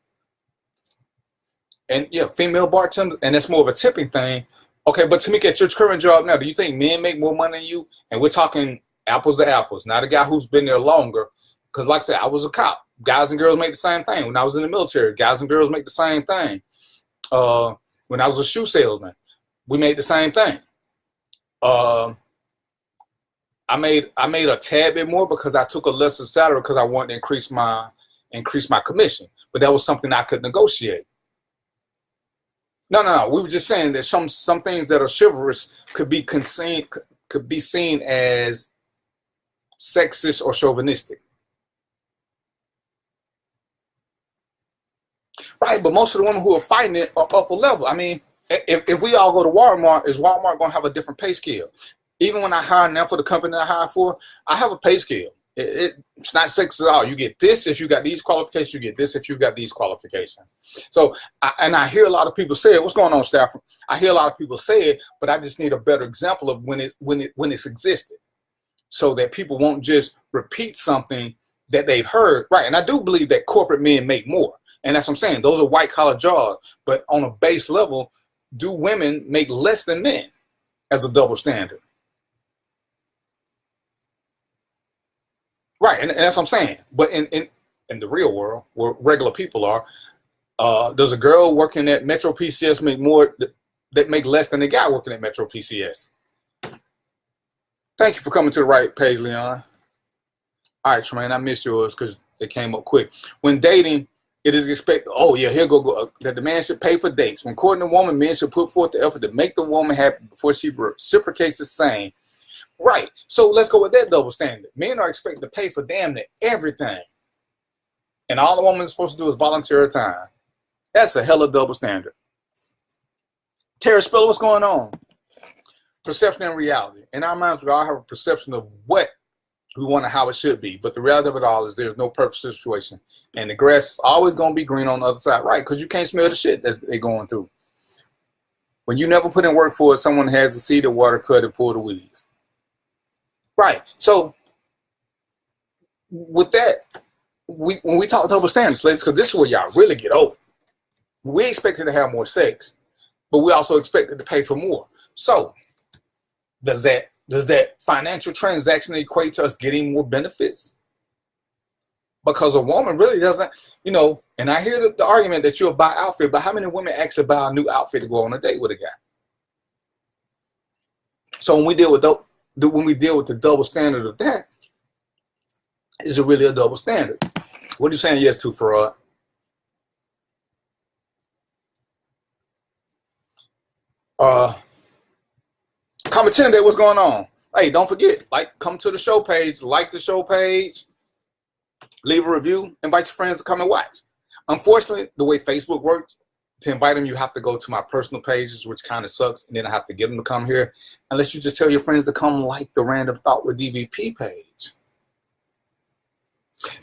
And yeah, female bartenders, and that's more of a tipping thing. Okay, but Tamika, at your current job now, do you think men make more money than you? And we're talking apples to apples, not a guy who's been there longer. Because like I said, I was a cop. Guys and girls make the same thing. When I was in the military, guys and girls make the same thing. When I was a shoe salesman, we made the same thing. I made a tad bit more because I took a lesser salary because I wanted to increase my commission. But that was something I could negotiate. No. We were just saying that some things that are chivalrous could be seen as sexist or chauvinistic. Right, but most of the women who are fighting it are upper level. I mean, if we all go to Walmart, is Walmart going to have a different pay scale? Even when I hire now for the company I hire for, I have a pay scale. It's not sexist at all. You get this if you got these qualifications. You get this if you got these qualifications. So, I hear a lot of people say it. What's going on, Stafford? I hear a lot of people say it, but I just need a better example of when it's existed, so that people won't just repeat something that they've heard. Right, and I do believe that corporate men make more, and that's what I'm saying. Those are white collar jobs, but on a base level, do women make less than men as a double standard? Right, and that's what I'm saying. But in the real world, where regular people are, does a girl working at Metro PCS make more that make less than a guy working at Metro PCS? Thank you for coming to the right page, Leon. All right, Tremaine, I missed yours because it came up quick. When dating, it is expected, oh yeah, here go that the man should pay for dates. When courting a woman, men should put forth the effort to make the woman happy before she reciprocates the same. Right. So let's go with that double standard. Men are expected to pay for damn near everything. And all the woman is supposed to do is volunteer her time. That's a hella double standard. Terry Spiller, what's going on? Perception and reality. In our minds, we all have a perception of what we want and how it should be. But the reality of it all is there's no perfect situation. And the grass is always going to be green on the other side. Right. Because you can't smell the shit that they're going through. When you never put in work for it, someone has to see the water cut and pull the weeds. Right. So with that, when we talk double standards, ladies, because this is where y'all really get over. We expected to have more sex, but we also expected to pay for more. So does that financial transaction equate to us getting more benefits? Because a woman really doesn't, and I hear the argument that you'll buy outfit, but how many women actually buy a new outfit to go on a date with a guy? So when we deal with the double standard of that, is it really a double standard? What are you saying yes to, Farad? Uh, Comitende, what's going on? Hey, don't forget, come to the show page, like the show page, leave a review, invite your friends to come and watch. Unfortunately, the way Facebook works, to invite them, you have to go to my personal pages, which kind of sucks, and then I have to get them to come here, unless you just tell your friends to come like the Random Thought with DVP page.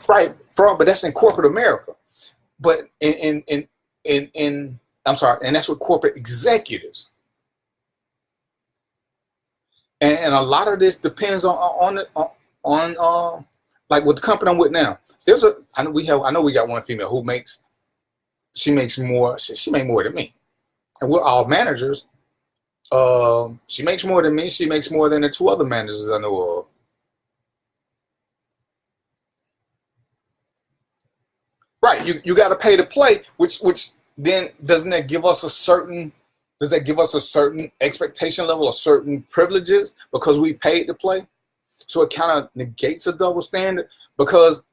Right, but that's in corporate America. But I'm sorry, and that's with corporate executives. And a lot of this depends on like with the company I'm with now. I know we got one female who makes more than me, and we're all managers. She makes more than me. She makes more than the two other managers I know of. Right, you got to pay to play, which then does that give us a certain expectation level, a certain privileges because we paid to play? So it kind of negates a double standard. Because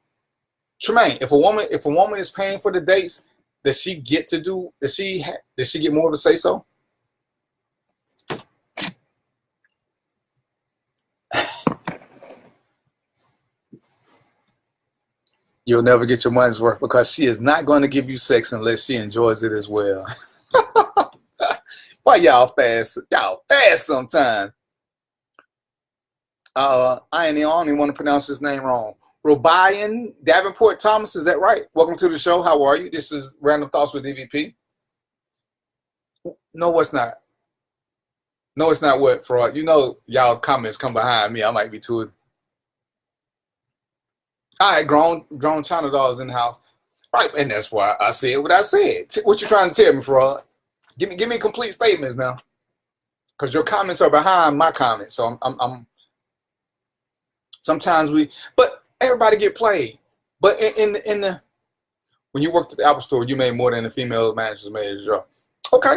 Tremaine, if a woman is paying for the dates, does she get more of a say so? You'll never get your money's worth because she is not going to give you sex unless she enjoys it as well. Why y'all fast? Y'all fast sometimes. I don't even want to pronounce his name wrong. Robian Davenport Thomas, is that right? Welcome to the show. How are you? This is Random Thoughts with DVP. No, it's not. No, it's not what, fraud. You know, y'all comments come behind me. I might be too. All right, grown China dolls in the house. Right, and that's why I said what I said. What you trying to tell me, fraud? Give me complete statements now, because your comments are behind my comments. So I'm sometimes but everybody get played. But when you worked at the Apple Store, you made more than the female managers made at your job. Okay.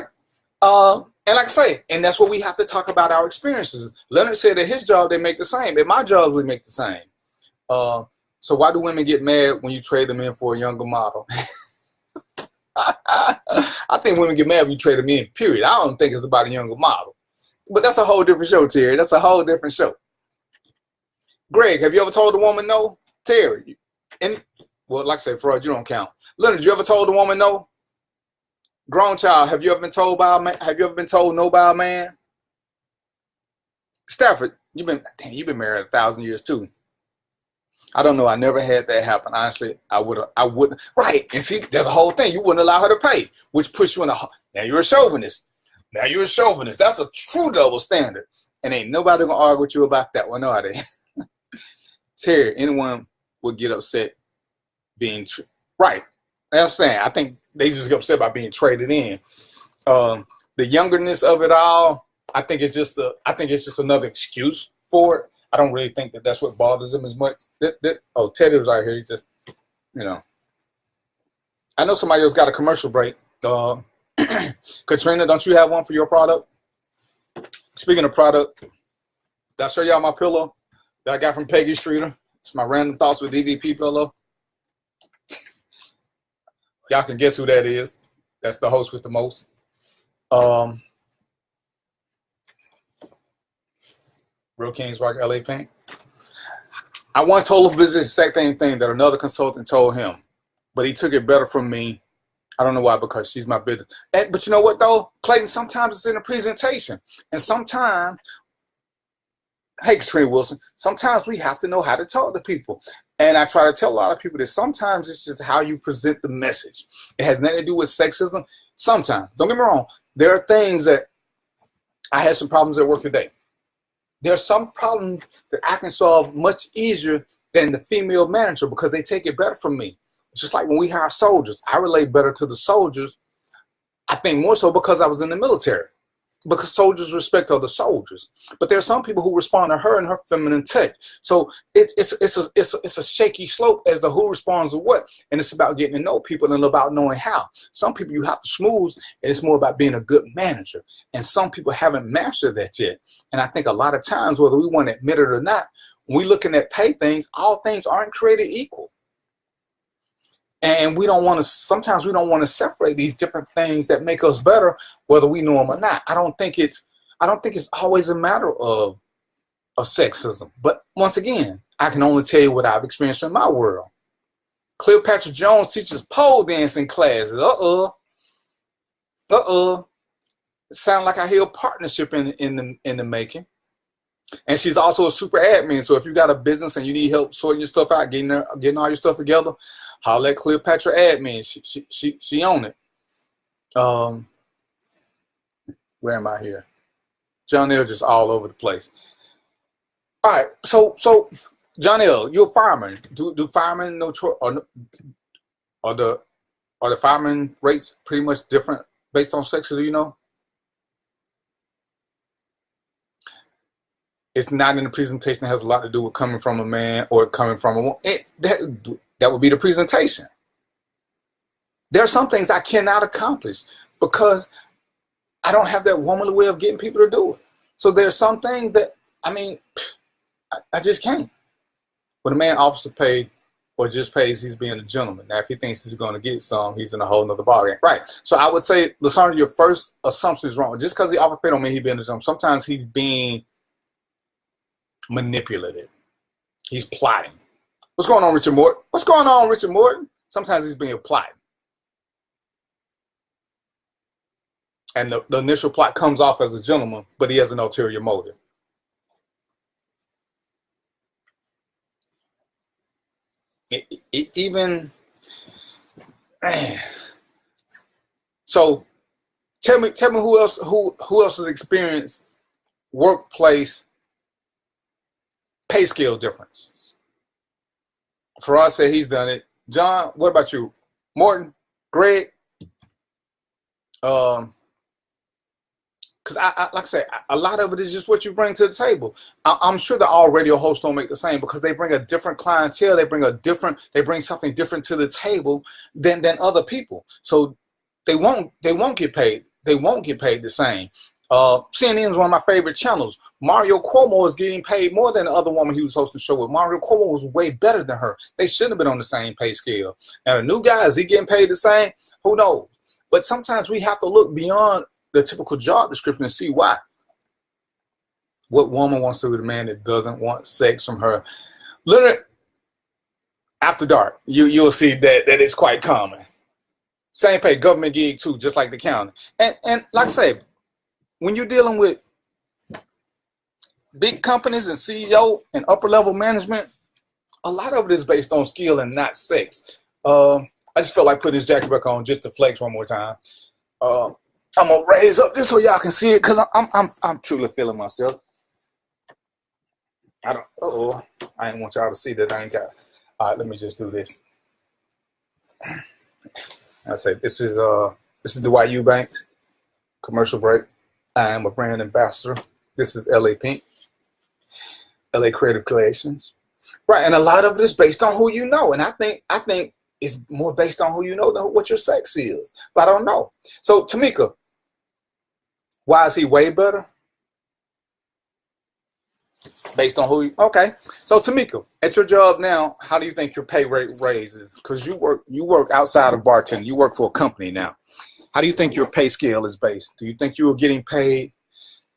And like I say, and that's what we have to talk about our experiences. Leonard said at his job they make the same. At my job we make the same. So why do women get mad when you trade them in for a younger model? I think women get mad when you trade them in, period. I don't think it's about a younger model. But that's a whole different show, Terry. That's a whole different show. Greg, have you ever told a woman no? Terry, well, like I said, Freud, you don't count. Leonard, you ever told a woman no? Grown child, have you ever been told no by a man? Stafford, you've been married 1,000 years too. I don't know. I never had that happen. Honestly, I wouldn't. Right. And see, there's a whole thing. You wouldn't allow her to pay, which puts you now you're a chauvinist. That's a true double standard. And ain't nobody gonna argue with you about that one, are they? Terry, anyone would get upset being right. I'm saying, I think they just get upset about being traded in. The youngerness of it all, I think it's just another excuse for it. I don't really think that that's what bothers him as much. Teddy was out here. He just, I know somebody else got a commercial break. Katrina, don't you have one for your product? Speaking of product, did I show y'all my pillow that I got from Peggy Streeter? It's my Random Thoughts with DVP pillow. Y'all can guess who that is. That's the host with the most. Real Kings Rock LA Pink. I once told him the exact same thing that another consultant told him, but he took it better from me. I don't know why, because she's my business. But you know what, though? Clayton, sometimes it's in a presentation. And sometimes, hey, Katrina Wilson, sometimes we have to know how to talk to people. And I try to tell a lot of people that sometimes it's just how you present the message. It has nothing to do with sexism. Sometimes. Don't get me wrong. There are things that I had some problems at work today. There are some problems that I can solve much easier than the female manager because they take it better from me. Just like when we hire soldiers, I relate better to the soldiers. I think more so because I was in the military, because soldiers respect other soldiers. But there are some people who respond to her and her feminine touch. So it's a shaky slope as to who responds to what, and it's about getting to know people and about knowing how. Some people you have to schmooze, and it's more about being a good manager. And some people haven't mastered that yet. And I think a lot of times, whether we want to admit it or not, when we're looking at pay things, all things aren't created equal. And we don't want to, sometimes we don't want to separate these different things that make us better, whether we know them or not. I don't think it's always a matter of sexism. But once again, I can only tell you what I've experienced in my world. Cleopatra Jones teaches pole dancing classes. It sounds like I hear a partnership in the making. And she's also a super admin. So if you got a business and you need help sorting your stuff out, getting all your stuff together, holler at Cleopatra admin. She own it. Where am I here? John L just all over the place. All right, so John L, you're a fireman. Do firemen no choice, are the fireman rates pretty much different based on sex? Do you know? It's not in the presentation. It has a lot to do with coming from a man or coming from a woman. That would be the presentation. There are some things I cannot accomplish because I don't have that womanly way of getting people to do it. So there are some things that, I mean, I just can't. When a man offers to pay or just pays, he's being a gentleman. Now, if he thinks he's going to get some, he's in a whole nother ballgame. Right. So I would say, Lasandra, your first assumption is wrong. Just because he offered to pay don't mean he's being a gentleman. Sometimes he's being manipulative. He's plotting. What's going on, Richard Morton? What's going on, Richard Morton? Sometimes he's being plotting. And the initial plot comes off as a gentleman, but he has an ulterior motive. Even man. So tell me who else has experienced workplace pay scale differences. Farad said he's done it. John, what about you? Morton, Greg? Because I like I say, a lot of it is just what you bring to the table. I'm sure that all radio hosts don't make the same because they bring a different clientele. They bring something different to the table than other people. So they won't get paid. They won't get paid the same. CNN is one of my favorite channels. Mario Cuomo is getting paid more than the other woman he was hosting the show with. Mario Cuomo was way better than her. They shouldn't have been on the same pay scale. Now the new guy, is he getting paid the same? Who knows? But sometimes we have to look beyond the typical job description and see why. What woman wants to be the man that doesn't want sex from her? Literally, after dark, you'll see that it's quite common. Same pay, government gig too, just like the county. And like I say, when you're dealing with big companies and CEO and upper level management, a lot of it is based on skill and not sex. I just felt like putting this jacket back on just to flex one more time. I'm gonna raise up this so y'all can see it because I'm truly feeling myself. I didn't want y'all to see that I ain't got. All right, let me just do this. I say this is Dwight Eubanks. Commercial break. I am a brand ambassador. This is LA Pink, LA Creative Creations. Right, and a lot of it is based on who you know. And I think it's more based on who you know than what your sex is. But I don't know. So Tamika, why is he way better? Based on who you, okay. So Tamika, at your job now, how do you think your pay rate raises? Because you work outside of bartending. You work for a company now. How do you think your pay scale is based? Do you think you are getting paid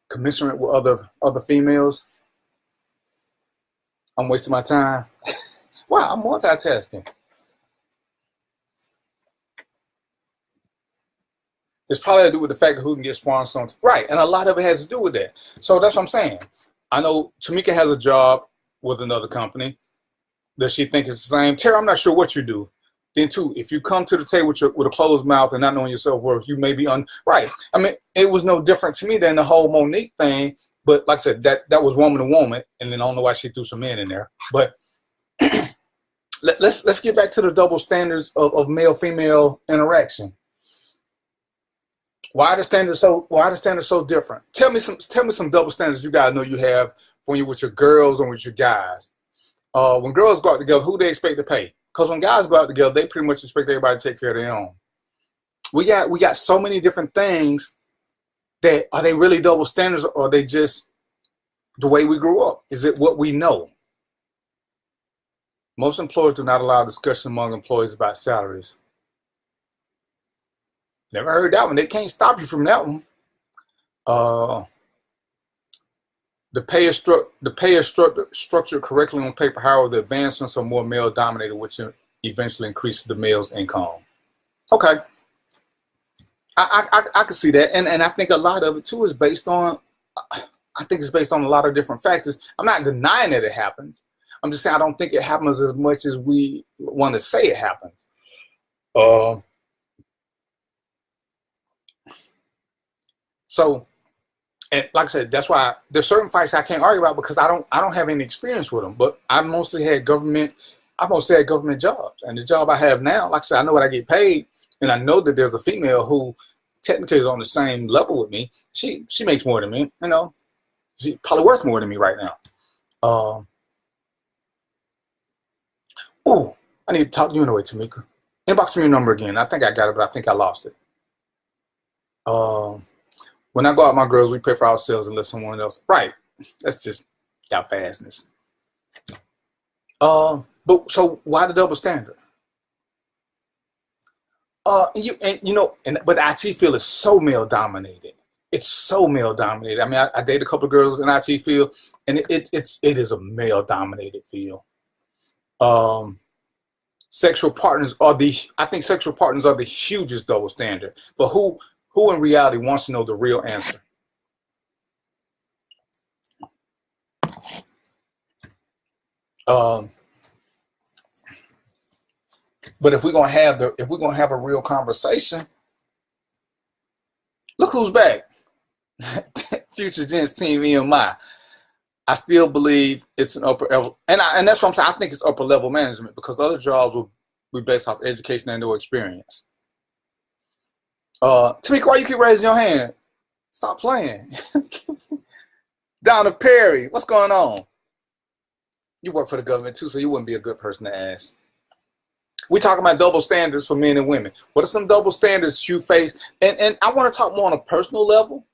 commensurate with other females? I'm wasting my time. Wow, I'm multitasking. It's probably to do with the fact of who can get sponsored on. Right, and a lot of it has to do with that. So that's what I'm saying. I know Tamika has a job with another company. Does she think it's the same? Tara, I'm not sure what you do. Then too, if you come to the table with a closed mouth and not knowing your self-worth, you may be right. I mean, it was no different to me than the whole Monique thing. But like I said, that was woman to woman, and then I don't know why she threw some men in there. But let's get back to the double standards of male-female interaction. Why are the standards so different? Tell me some double standards you guys know you have when you're with your girls and with your guys. When girls go out together, who they expect to pay? Because when guys go out together, they pretty much expect everybody to take care of their own. We got so many different things that are they really double standards or are they just the way we grew up? Is it what we know? Most employers do not allow discussion among employees about salaries. Never heard that one. They can't stop you from that one. Uh, the pay is structured correctly on paper. However, the advancements are more male dominated, which eventually increases the male's income. Okay, I can see that, and I think a lot of it too is based on. I think it's based on a lot of different factors. I'm not denying that it happens. I'm just saying I don't think it happens as much as we want to say it happens. So, and like I said, that's why there's certain fights I can't argue about because I don't have any experience with them. But I mostly had government jobs, and the job I have now, like I said, I know what I get paid, and I know that there's a female who technically is on the same level with me. She makes more than me, you know. She's probably worth more than me right now. Oh, I need to talk to you anyway, Tamika. Inbox me your number again. I think I got it, but I think I lost it. When I go out with my girls, we pay for ourselves and let someone else. Right. That's just got fastness. But so why the double standard? But the IT field is so male dominated. It's so male dominated. I mean, I dated a couple of girls in the IT field, and it is a male dominated field. Sexual partners are the hugest double standard. But who in reality wants to know the real answer? But if we're gonna have a real conversation, look who's back. Future Gents Team EMI. I still believe it's an upper level, and that's what I'm saying. I think it's upper level management because other jobs will be based off education and no experience. Tamika, why you keep raising your hand? Stop playing. Donna Perry, what's going on? You work for the government too, so you wouldn't be a good person to ask. We're talking about double standards for men and women. What are some double standards you face? And I want to talk more on a personal level.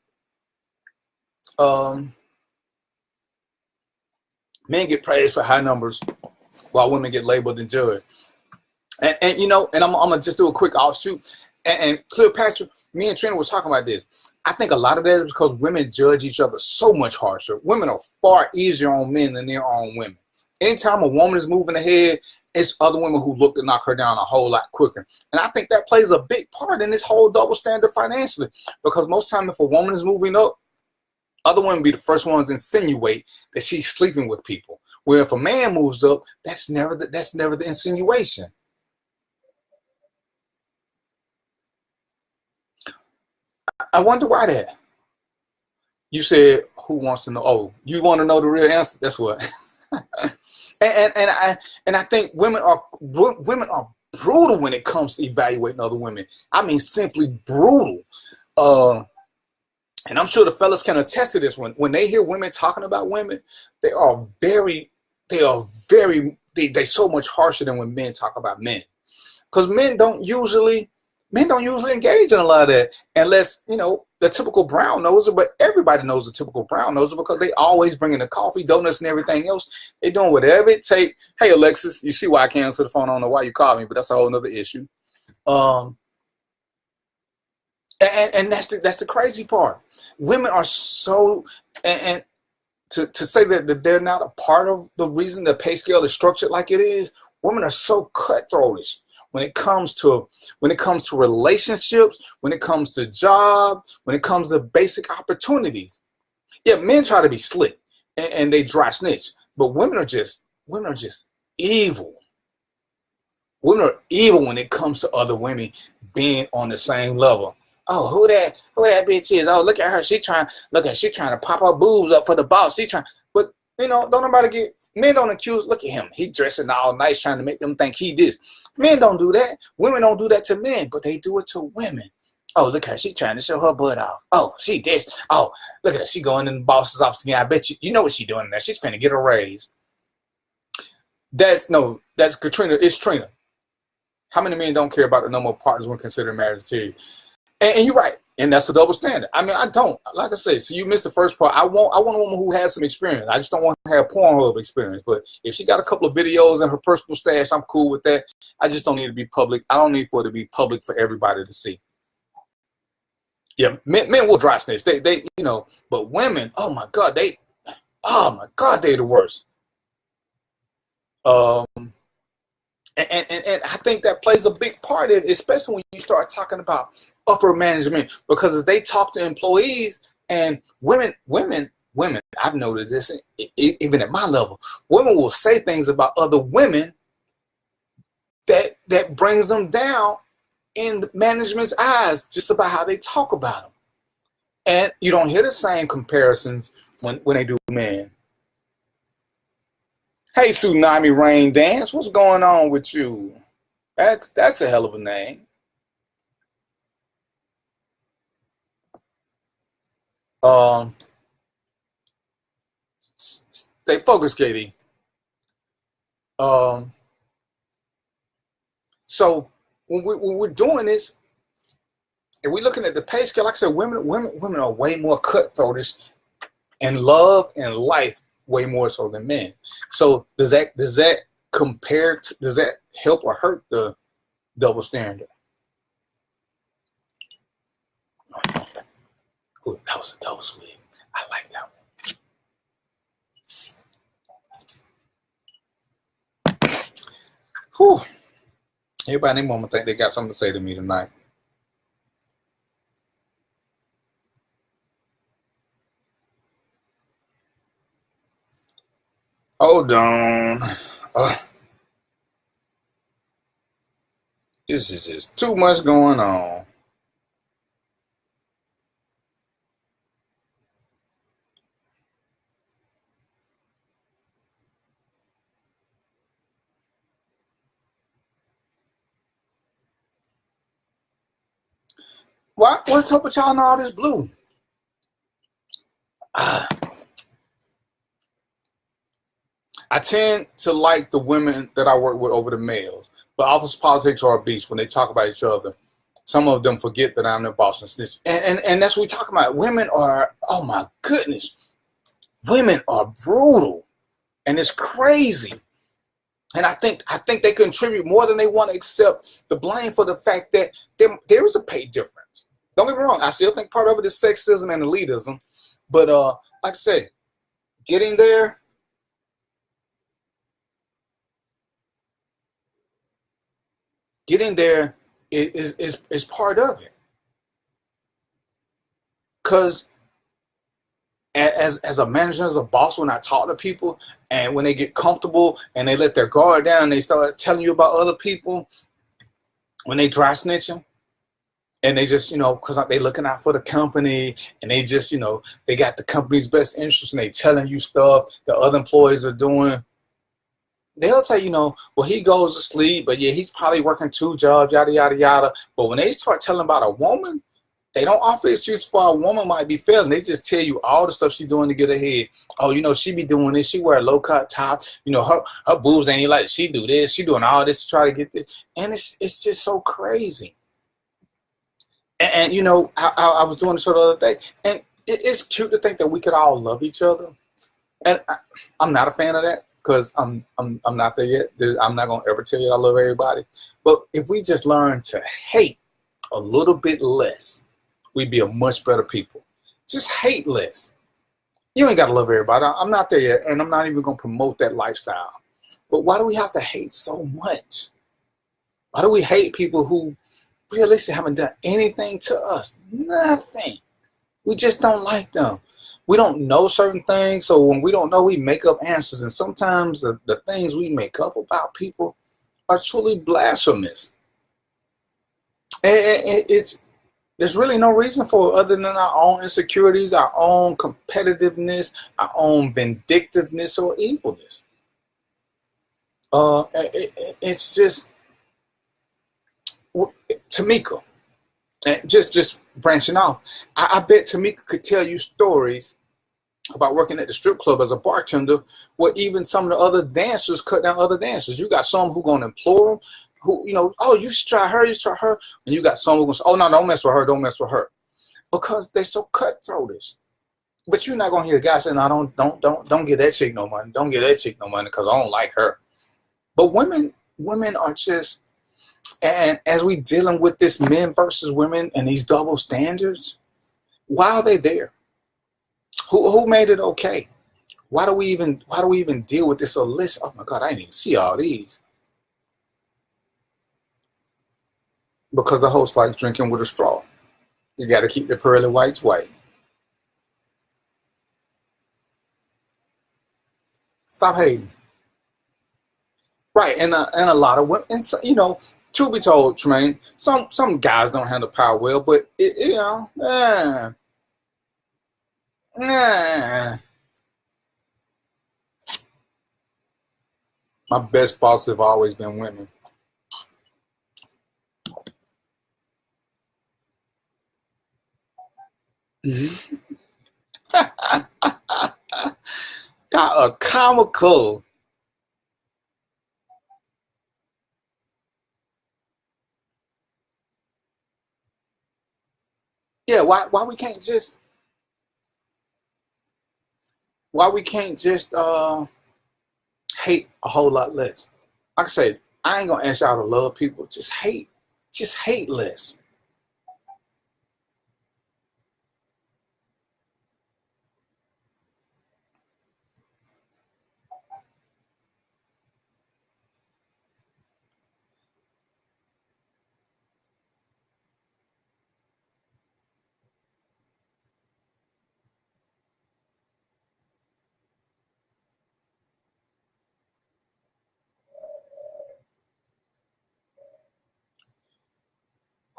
Men get praised for high numbers while women get labeled and judged. And I'm gonna just do a quick offshoot. And Cleopatra, me and Trina was talking about this. I think a lot of that is because women judge each other so much harsher. Women are far easier on men than they are on women. Anytime a woman is moving ahead, it's other women who look to knock her down a whole lot quicker. And I think that plays a big part in this whole double standard financially. Because most time if a woman is moving up, other women be the first ones to insinuate that she's sleeping with people. Where if a man moves up, that's never the insinuation. I wonder why that. You said, who wants to know? Oh, you want to know the real answer? That's what. and I think women are brutal when it comes to evaluating other women. I mean, simply brutal. And I'm sure the fellas can attest to this. When they hear women talking about women, they are so much harsher than when men talk about men. Because men don't usually engage in a lot of that unless, the typical brown noser, but everybody knows the typical brown noser because they always bring in the coffee, donuts, and everything else. They're doing whatever it takes. Hey, Alexis, you see why I can't answer the phone? I don't know why you called me, but that's a whole nother issue. And that's the crazy part. Women are so, and to say that they're not a part of the reason the pay scale is structured like it is, women are so cutthroatish. When it comes to relationships, when it comes to jobs, when it comes to basic opportunities. Yeah, men try to be slick and they dry snitch, but women are just evil. Women are evil when it comes to other women being on the same level. Oh, who that bitch is? Oh, look at her. She trying to pop her boobs up for the boss. But don't nobody get. Men don't accuse, look at him. He dressing all nice, trying to make them think he this. Men don't do that. Women don't do that to men, but they do it to women. Oh, look at her. She trying to show her butt off. Oh, she this. Oh, look at her. She going in the boss's office again. I bet you know what she doing there. She's finna get a raise. That's Katrina. It's Trina. How many men don't care about the number of partners when considering marriage to you? And you're right. And that's a double standard. I mean, I don't, like I said, so you missed the first part. I want a woman who has some experience. I just don't want to have Pornhub experience. But if she got a couple of videos in her personal stash, I'm cool with that. I just don't need to be public. I don't need for it to be public for everybody to see. Yeah, men will dry snitch. They, you know, but women, oh my God, they're the worst. Um, and I think that plays a big part in it, especially when you start talking about upper management, because as they talk to employees and women, I've noticed this even at my level, women will say things about other women that brings them down in management's eyes, just about how they talk about them. And you don't hear the same comparisons when they do men. Hey, Tsunami Rain Dance, what's going on with you? That's a hell of a name. Stay focused, Katie. So when we're doing this, and we're looking at the pay scale, like I said, women are way more cutthroatish in love and life, way more so than men. So does that compare? Does that help or hurt the double standard? Ooh, that was a double sweet. I like that one. Whew. Everybody in their moment think they got something to say to me tonight. Hold on. This is just too much going on. What's up with y'all and all this blue? I tend to like the women that I work with over the males. But office politics are a beast when they talk about each other. Some of them forget that I'm their boss and snitch. And that's what we talk about. Women are, oh my goodness, women are brutal. And it's crazy. And I think they contribute more than they want to accept the blame for the fact that there is a pay difference. Don't get me wrong. I still think part of it is sexism and elitism. But like I said, getting there is part of it. Because as a manager, as a boss, when I talk to people and when they get comfortable and they let their guard down, they start telling you about other people, when they dry snitch them, and they just, because they looking out for the company and they just, they got the company's best interest and they telling you stuff the other employees are doing. They'll tell you, well, he goes to sleep, but yeah, he's probably working 2 jobs, yada, yada, yada. But when they start telling about a woman, they don't offer excuse for a woman might be failing. They just tell you all the stuff she's doing to get ahead. Oh, she be doing this. She wear a low-cut top. Her boobs ain't like she do this. She doing all this to try to get this. And it's just so crazy. And I was doing the show the other day, and it's cute to think that we could all love each other. And I'm not a fan of that. Because I'm not there yet. I'm not going to ever tell you I love everybody. But if we just learn to hate a little bit less, we'd be a much better people. Just hate less. You ain't got to love everybody. I'm not there yet, and I'm not even going to promote that lifestyle. But why do we have to hate so much? Why do we hate people who realistically haven't done anything to us? Nothing. We just don't like them. We don't know certain things, so when we don't know, we make up answers. And sometimes the things we make up about people are truly blasphemous. And there's really no reason for it other than our own insecurities, our own competitiveness, our own vindictiveness or evilness. It's just Tamika. Just branching off, I bet Tamika could tell you stories about working at the strip club as a bartender where even some of the other dancers cut down other dancers. You got some who going to implore them, who, oh, you should try her, And you got some who going to say, oh, no, don't mess with her, don't mess with her. because they're so cutthroatish. But you're not gonna hear a guy saying, "I don't get that chick no money. Don't get that chick no money because I don't like her." But women are just, and as we dealing with this men versus women and these double standards, why are they there? Who made it okay? Why do we even deal with this list? Oh my God, I didn't even see all these. Because the host likes drinking with a straw. You got to keep the pearly whites white. Stop hating. Right, and a lot of women, and so, truth be told, Tremaine, some guys don't handle power well, but my best bosses have always been women. Got a comical. Yeah, why we can't just hate a whole lot less? Like I said, I ain't gonna ask y'all to love people. Just hate less.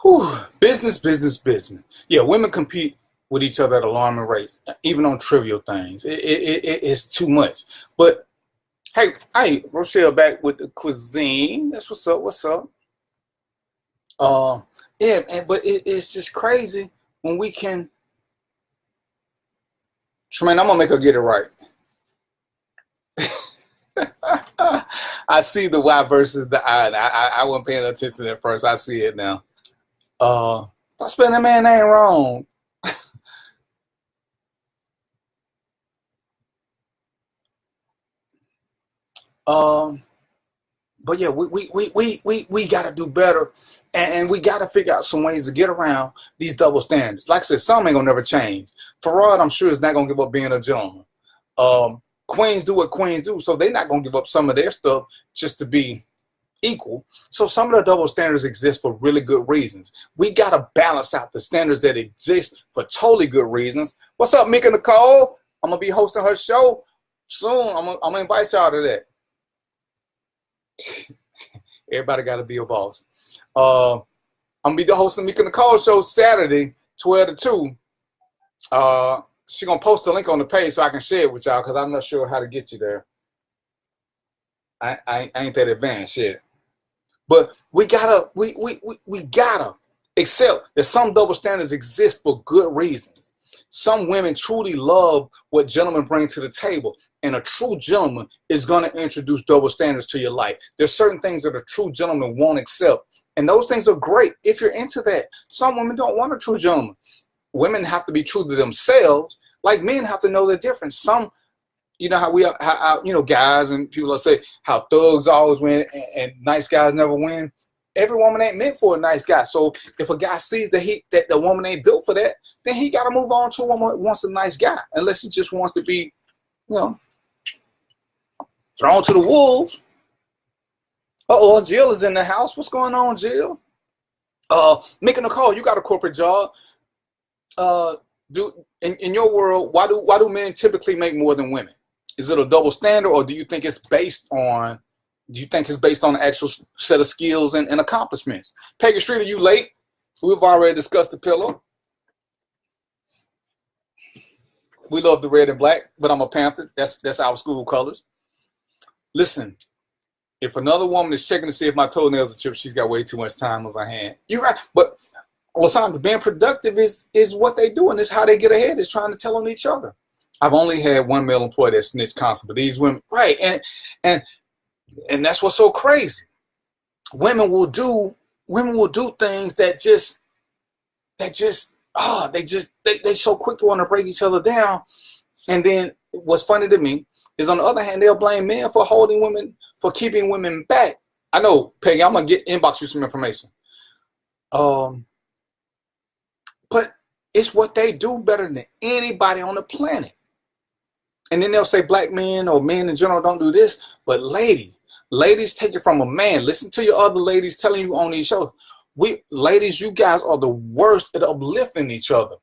Whew. Business. Yeah, women compete with each other at alarming rates, even on trivial things. It's too much. But hey, Rochelle back with the cuisine. That's what's up. What's up? Uh, yeah, but it's just crazy when we can. Tremaine, I'm gonna make her get it right. I see the Y versus the I. And I wasn't paying attention at first. I see it now. Stop spelling that man name wrong. Um, but yeah, we got to do better, and we got to figure out some ways to get around these double standards. Like I said, some ain't gonna never change. Farad, I'm sure, is not gonna give up being a gentleman. Queens do what queens do, so they're not gonna give up some of their stuff just to be equal. So some of the double standards exist for really good reasons. We gotta balance out the standards that exist for totally good reasons. What's up, Mika Nicole? I'm gonna be hosting her show soon. I'm gonna invite y'all to that. Everybody got to be a boss. I'm gonna be the hosting Mika Nicole show Saturday, 12 to 2. She gonna post the link on the page so I can share it with y'all because I'm not sure how to get you there. I ain't that advanced yet. But we gotta accept that some double standards exist for good reasons. Some women truly love what gentlemen bring to the table, and a true gentleman is going to introduce double standards to your life. There's certain things that a true gentleman won't accept, and those things are great if you're into that. Some women don't want a true gentleman. Women have to be true to themselves, like men have to know the difference. Some, how guys and people will say how thugs always win and nice guys never win. Every woman ain't meant for a nice guy. So if a guy sees that the woman ain't built for that, then he got to move on to a woman who wants a nice guy, unless he just wants to be, thrown to the wolves. Jill is in the house. What's going on, Jill? Making a call. You got a corporate job. In your world, why do men typically make more than women? Is it a double standard, or do you think it's based on the actual set of skills and accomplishments? Peggy Street, are you late? We've already discussed the pillow. We love the red and black, but I'm a Panther. That's our school colors. Listen, if another woman is checking to see if my toenails are chipped, she's got way too much time on her hand. You're right, but sometimes being productive is what they do, and it's how they get ahead. Is trying to tell on each other. I've only had one male employee that snitched constantly, but these women, right, and that's what's so crazy. Women will do things that just they so quick to want to break each other down. And then what's funny to me is, on the other hand, they'll blame men for holding women, for keeping women back. I know, Peggy, I'm gonna inbox you some information. But it's what they do better than anybody on the planet. And then they'll say black men or men in general don't do this. But ladies take it from a man. Listen to your other ladies telling you on these shows. Ladies, you guys are the worst at uplifting each other.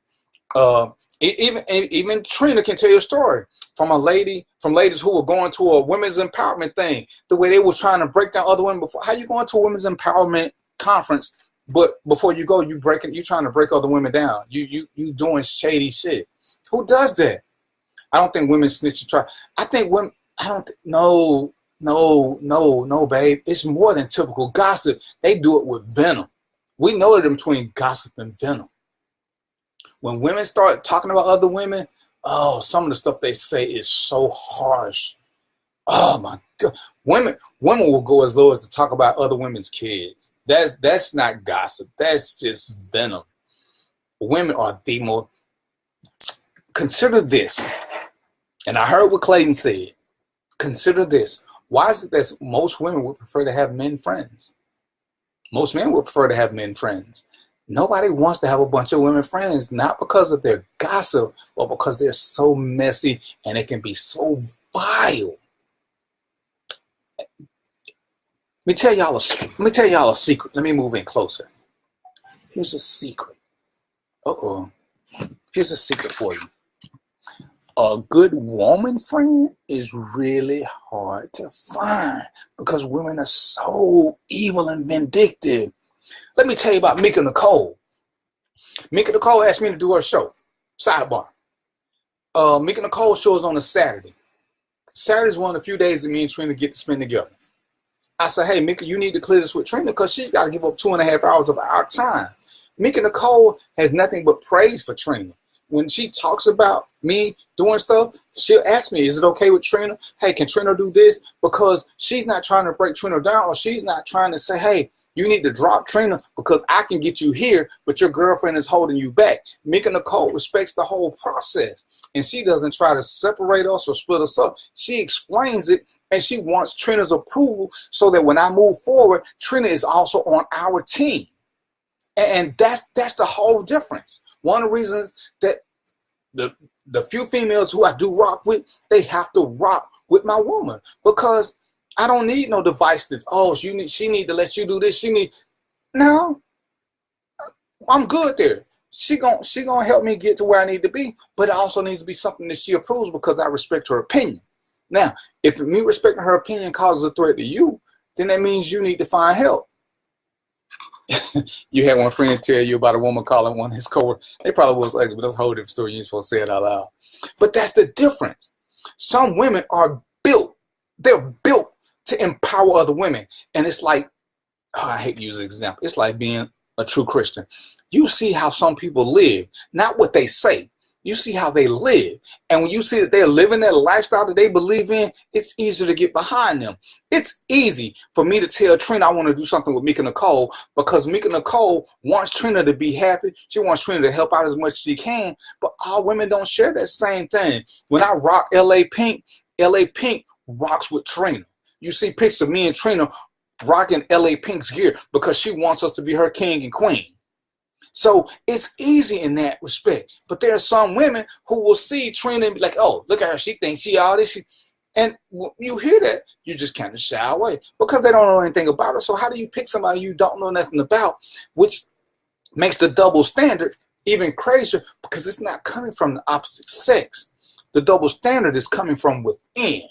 Even Trina can tell you a story from ladies who were going to a women's empowerment thing. The way they was trying to break down other women before. How you going to a women's empowerment conference, but before you go, you trying to break other women down. You doing shady shit. Who does that? I don't think women snitch and try. I think women. No, babe. It's more than typical gossip. They do it with venom. We know the difference between gossip and venom. When women start talking about other women, some of the stuff they say is so harsh. Oh my God. Women will go as low as to talk about other women's kids. That's not gossip. That's just venom. Women are the more. Consider this. And I heard what Clayton said. Consider this. Why is it that most women would prefer to have men friends? Most men would prefer to have men friends. Nobody wants to have a bunch of women friends, not because of their gossip, but because they're so messy and it can be so vile. Let me tell y'all a secret. Let me move in closer. Here's a secret. Here's a secret for you. A good woman friend is really hard to find because women are so evil and vindictive. Let me tell you about Mika Nicole. Mika Nicole asked me to do her show. Sidebar. Mika Nicole show is on a Saturday. Saturday's one of the few days that me and Trina get to spend together. I said, hey, Mika, you need to clear this with Trina because she's got to give up 2.5 hours of our time. Mika Nicole has nothing but praise for Trina. When she talks about me doing stuff, she'll ask me, is it okay with Trina? Hey, can Trina do this? Because she's not trying to break Trina down, or she's not trying to say, hey, you need to drop Trina because I can get you here, but your girlfriend is holding you back. Mika Nicole respects the whole process, and she doesn't try to separate us or split us up. She explains it, and she wants Trina's approval so that when I move forward, Trina is also on our team. And that's the whole difference. One of the reasons that the few females who I do rock with, they have to rock with my woman because I don't need no devices. Oh, she need to let you do this. No, I'm good there. She gonna help me get to where I need to be, but it also needs to be something that she approves because I respect her opinion. Now, if me respecting her opinion causes a threat to you, then that means you need to find help. You had one friend tell you about a woman calling one of his coworkers. They probably was like, but that's a whole different story. You ain't supposed to say it out loud. But that's the difference. Some women are built. They're built to empower other women. And it's like, I hate to use an example. It's like being a true Christian. You see how some people live, not what they say. You see how they live. And when you see that they're living that lifestyle that they believe in, it's easier to get behind them. It's easy for me to tell Trina I want to do something with Mika Nicole because Mika Nicole wants Trina to be happy. She wants Trina to help out as much as she can. But all women don't share that same thing. When I rock LA Pink rocks with Trina. You see pictures of me and Trina rocking LA Pink's gear because she wants us to be her king and queen. So it's easy in that respect. But there are some women who will see Trina and be like, oh, look at her. She thinks she all this. And you hear that, you just kind of shy away because they don't know anything about her. So how do you pick somebody you don't know nothing about, which makes the double standard even crazier because it's not coming from the opposite sex. The double standard is coming from within.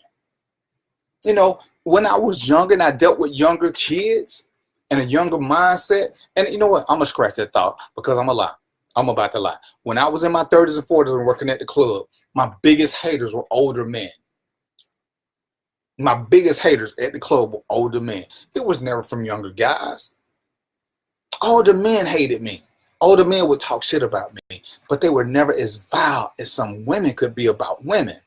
You know, when I was younger and I dealt with younger kids, and a younger mindset, and you know what? I'm going to scratch that thought because I'm about to lie. When I was in my 30s and 40s and working at the club, my biggest haters were older men. My biggest haters at the club were older men. It was never from younger guys. Older men hated me. Older men would talk shit about me, but they were never as vile as some women could be about women.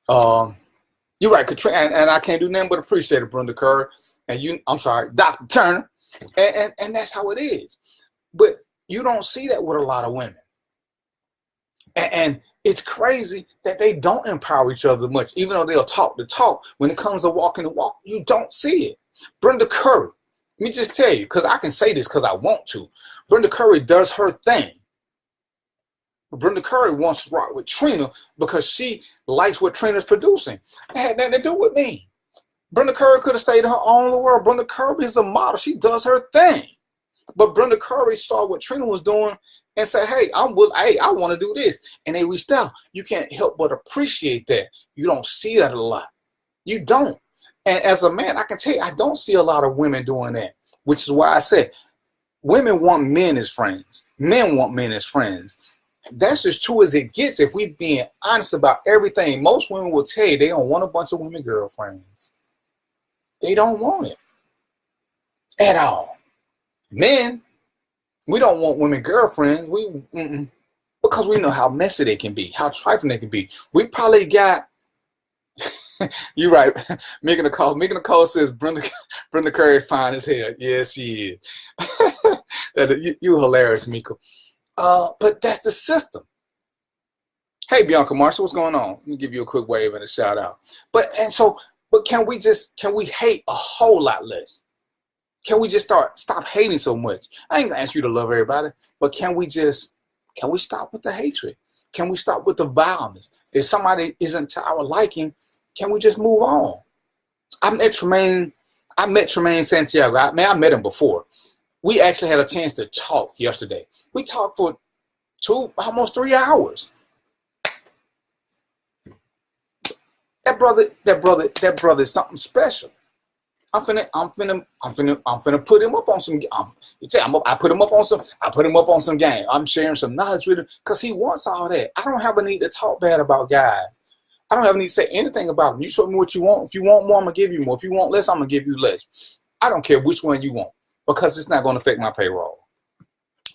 You're right, Katrina, and I can't do nothing but appreciate it, Brenda Kerr. And I'm sorry, Dr. Turner. And that's how it is. But You don't see that with a lot of women. And it's crazy that they don't empower each other much, even though they'll talk the talk. When it comes to walking the walk, you don't see it. Brenda Curry, let me just tell you, because I can say this because I want to. Brenda Curry does her thing. Brenda Curry wants to rock with Trina because she likes what Trina's producing. It had nothing to do with me. Brenda Curry could have stayed in her own world. Brenda Curry is a model. She does her thing. But Brenda Curry saw what Trina was doing and said, hey, I want to do this. And they reached out. You can't help but appreciate that. You don't see that a lot. You don't. And as a man, I can tell you, I don't see a lot of women doing that, which is why I said women want men as friends. Men want men as friends. That's as true as it gets if we're being honest about everything. Most women will tell you they don't want a bunch of women girlfriends. They don't want it at all. Men, we don't want women girlfriends. Because we know how messy they can be, how trifling they can be. We probably got. You're right. Megan Nicole says Brenda Curry fine as hell. Yes, she is. You hilarious, Miko. But that's the system. Hey, Bianca Marshall, what's going on? Let me give you a quick wave and a shout out. But can we hate a whole lot less? Can we just stop hating so much? I ain't gonna ask you to love everybody, but can we stop with the hatred? Can we stop with the violence? If somebody isn't to our liking, can we just move on? I met Tremaine Santiago. I met him before. We actually had a chance to talk yesterday. We talked for almost 3 hours. That brother is something special. I'm finna put him up on some. I put him up on some game. I'm sharing some knowledge with him because he wants all that. I don't have a need to talk bad about guys. I don't have a need to say anything about them. You show me what you want. If you want more, I'm gonna give you more. If you want less, I'm gonna give you less. I don't care which one you want because it's not gonna affect my payroll.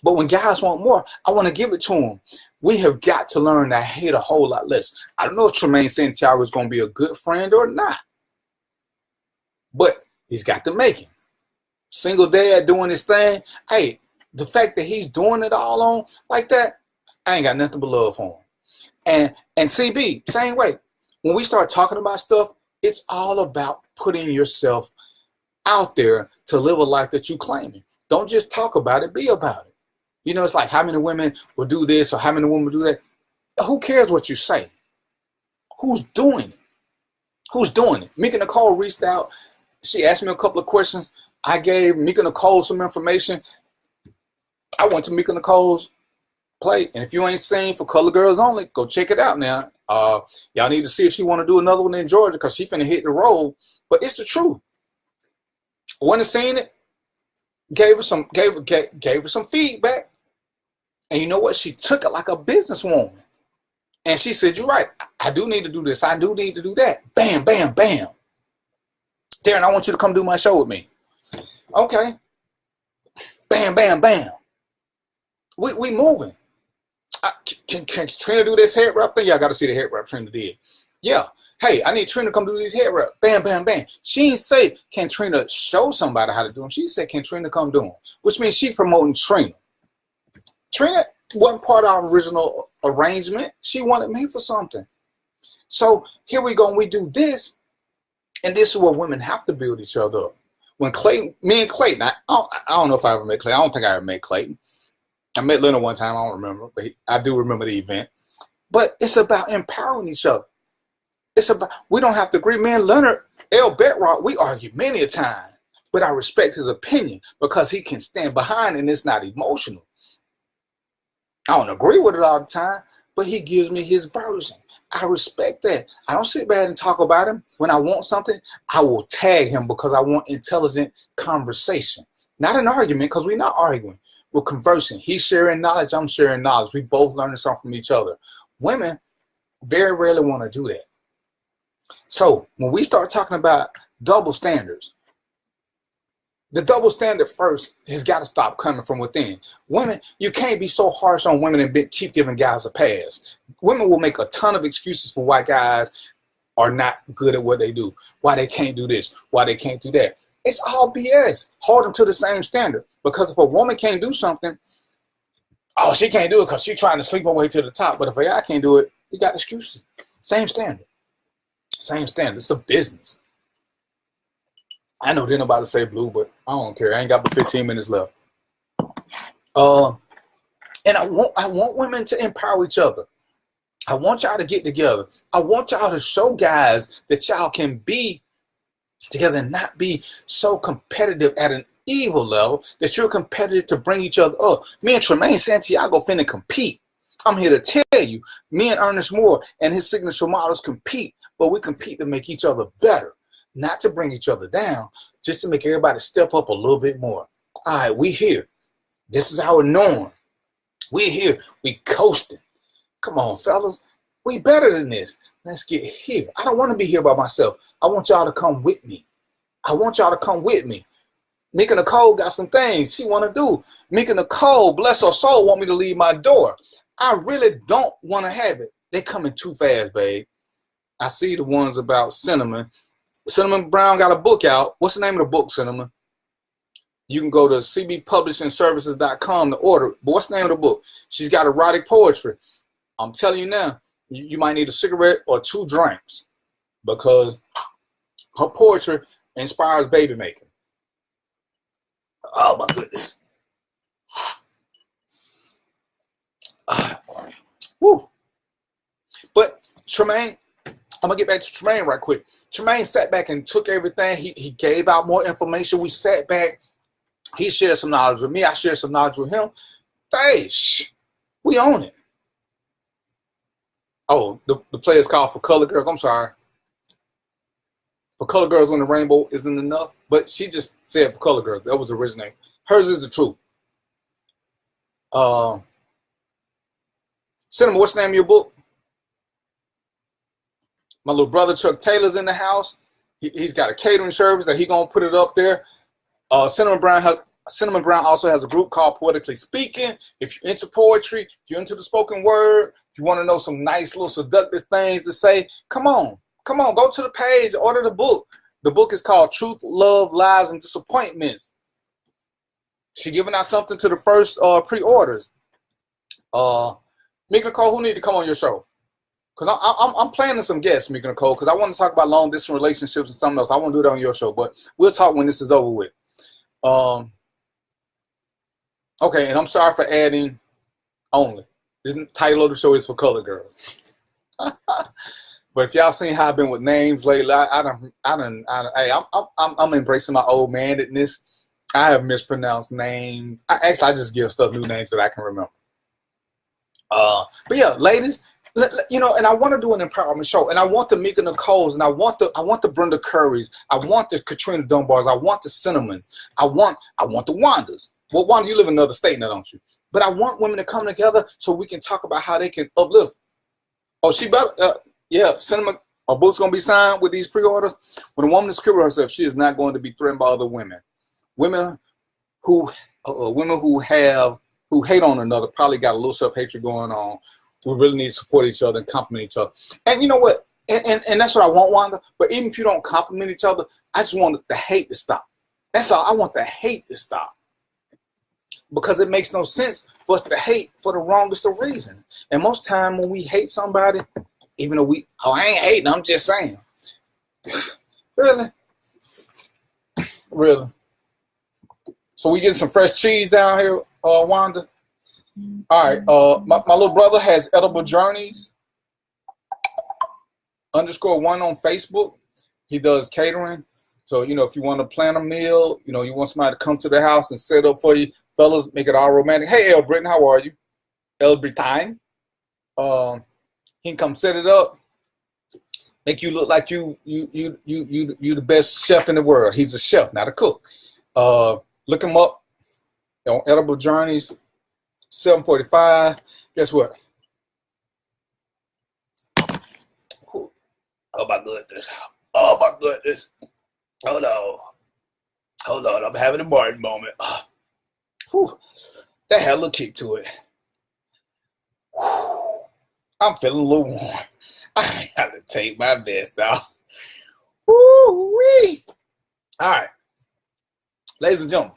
But when guys want more, I want to give it to them. We have got to learn to hate a whole lot less. I don't know if Tremaine Santiago is gonna be a good friend or not, but he's got the makings. Single dad doing his thing. Hey, the fact that he's doing it all on like that, I ain't got nothing but love for him. And CB, same way. When we start talking about stuff, it's all about putting yourself out there to live a life that you claiming. Don't just talk about it, be about it. You know, it's like how many women will do this or how many women will do that. Who cares what you say? Who's doing it? Who's doing it? Mika Nicole reached out. She asked me a couple of questions. I gave Mika Nicole some information. I went to Mika Nicole's play. And if you ain't seen For Color Girls Only, go check it out now. Y'all need to see if she want to do another one in Georgia because she finna hit the road. But it's the truth. When I seen it, gave her some feedback. And you know what? She took it like a businesswoman. And she said, you're right. I do need to do this. I do need to do that. Bam, bam, bam. Darren, I want you to come do my show with me. Okay. Bam, bam, bam. We moving. Can Trina do this head wrap thing? Y'all got to see the head wrap Trina did. Yeah. Hey, I need Trina to come do these head wrap. Bam, bam, bam. She didn't say, can Trina show somebody how to do them? She said, can Trina come do them? Which means she promoting Trina. Trina wasn't part of our original arrangement. She wanted me for something. So here we go. And we do this. And this is where women have to build each other up. When me and Clayton, I don't know if I ever met Clayton. I don't think I ever met Clayton. I met Leonard one time. I don't remember. But I do remember the event. But it's about empowering each other. It's about, we don't have to agree. Me and Leonard, L. Bedrock, we argue many a time. But I respect his opinion because he can stand behind and it's not emotional. I don't agree with it all the time, but he gives me his version. I respect that. I don't sit back and talk about him. When I want something, I will tag him because I want intelligent conversation. Not an argument because we're not arguing. We're conversing. He's sharing knowledge. I'm sharing knowledge. We both learning something from each other. Women very rarely want to do that. So when we start talking about double standards, the double standard first has got to stop coming from within. Women, you can't be so harsh on women and keep giving guys a pass. Women will make a ton of excuses for why guys are not good at what they do, why they can't do this, why they can't do that. It's all BS. Hold them to the same standard. Because if a woman can't do something, Oh, she can't do it because she's trying to sleep her way to the top. But if AI can't do it, you got excuses. Same standard. Same standard. It's a business. I know they're about to say blue, but I don't care. I ain't got but 15 minutes left. And I want women to empower each other. I want y'all to get together. I want y'all to show guys that y'all can be together and not be so competitive at an evil level that you're competitive to bring each other up. Me and Tremaine Santiago finna compete. I'm here to tell you, me and Ernest Moore and his signature models compete, but we compete to make each other better, not to bring each other down, just to make everybody step up a little bit more. All right, we here. This is our norm. We here. We coasting. Come on, fellas. We better than this. Let's get here. I don't want to be here by myself. I want y'all to come with me. I want y'all to come with me. Mika Nicole got some things she want to do. Mika Nicole, bless her soul, want me to leave my door. I really don't want to have it. They coming too fast, babe. I see the ones about Cinnamon. Cinnamon Brown got a book out. What's the name of the book, Cinnamon? You can go to cbpublishingservices.com to order it. But what's the name of the book? She's got erotic poetry. I'm telling you now, you might need a cigarette or 2 drinks because her poetry inspires baby making. Oh my goodness. Woo. But Tremaine, I'm gonna get back to Tremaine right quick. Tremaine sat back and took everything. He gave out more information. We sat back. He shared some knowledge with me. I shared some knowledge with him. Hey, we own it. Oh, the play is called For Color Girls. I'm sorry. For Color Girls When the Rainbow Isn't Enough. But she just said For Color Girls. That was the original name. Hers is the truth. Cinnamon, what's the name of your book? My little brother Chuck Taylor's in the house. He's got a catering service that he's going to put it up there. Cinnamon Brown also has a group called Poetically Speaking. If you're into poetry, if you're into the spoken word, if you want to know some nice little seductive things to say, come on, go to the page, order the book. The book is called Truth, Love, Lies, and Disappointments. She's giving out something to the first pre-orders. Mika Nicole, who need to come on your show? Because I'm planning some guests, Mika Nicole, because I want to talk about long-distance relationships and something else. I want to do that on your show, but we'll talk when this is over with. Okay, and I'm sorry for adding only. The title of the show is For Color Girls. But if y'all seen how I've been with names lately, I'm embracing my old man-ness. I have mispronounced names. I just give stuff new names that I can remember. But yeah, ladies, you know, and I want to do an empowerment show, and I want the Mika Nicoles, and I want the Brenda Currys, I want the Katrina Dunbars, I want the Cinnamons, I want the Wandas. Well, Wanda, you live in another state now, don't you? But I want women to come together so we can talk about how they can uplift. Oh, she better, yeah, Cinnamon. Our book's gonna be signed with these pre-orders. When a woman is secure herself, she is not going to be threatened by other women. Women who hate on another probably got a little self-hatred going on. We really need to support each other and compliment each other. And you know what? And that's what I want, Wanda. But even if you don't compliment each other, I just want the hate to stop. That's all. I want the hate to stop. Because it makes no sense for us to hate for the wrongest of reasons. And most time when we hate somebody, even though I ain't hating, I'm just saying. Really? Really? So we getting some fresh cheese down here, Wanda? All right, my little brother has Edible Journeys _1 on Facebook. He does catering. So, you know, if you want to plan a meal, you know, you want somebody to come to the house and set up for you, fellas, make it all romantic. Hey, El Britton, how are you? El Britton. He can come set it up, make you look like you the best chef in the world. He's a chef, not a cook. Look him up on Edible Journeys. 745. Guess what? Oh my goodness. Oh my goodness. Hold on. I'm having a Martin moment. Whew. That had a little kick to it. Whew. I'm feeling a little warm. I have to take my vest off. Woo-wee. All right. Ladies and gentlemen,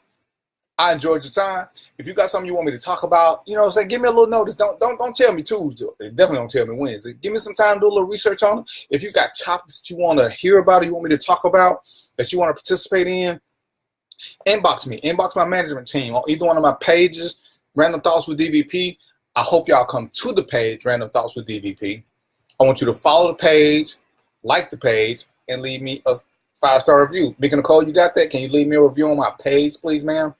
I enjoyed your time. If you got something you want me to talk about, you know what I'm saying, give me a little notice. Don't tell me Tuesday. Definitely don't tell me Wednesday. Give me some time to do a little research on it. If you got topics that you want to hear about or you want me to talk about that you want to participate in, inbox me. Inbox my management team on either one of my pages, Random Thoughts with DVP. I hope y'all come to the page, Random Thoughts with DVP. I want you to follow the page, like the page, and leave me a 5-star review. Mika Nicole, you got that? Can you leave me a review on my page, please, ma'am?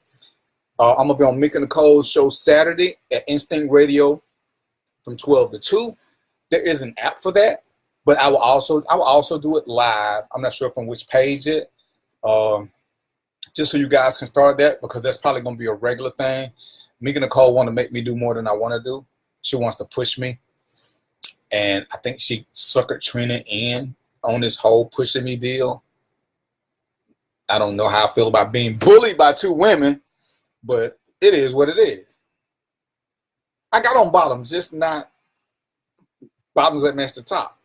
I'm going to be on Mika Nicole's show Saturday at Instinct Radio from 12 to 2. There is an app for that, but I will also do it live. I'm not sure from which page yet. Just so you guys can start that, because that's probably going to be a regular thing. Mika Nicole want to make me do more than I want to do. She wants to push me. And I think she suckered Trina in on this whole pushing me deal. I don't know how I feel about being bullied by 2 women, but it is what it is. I got on bottoms, just not bottoms that match the top.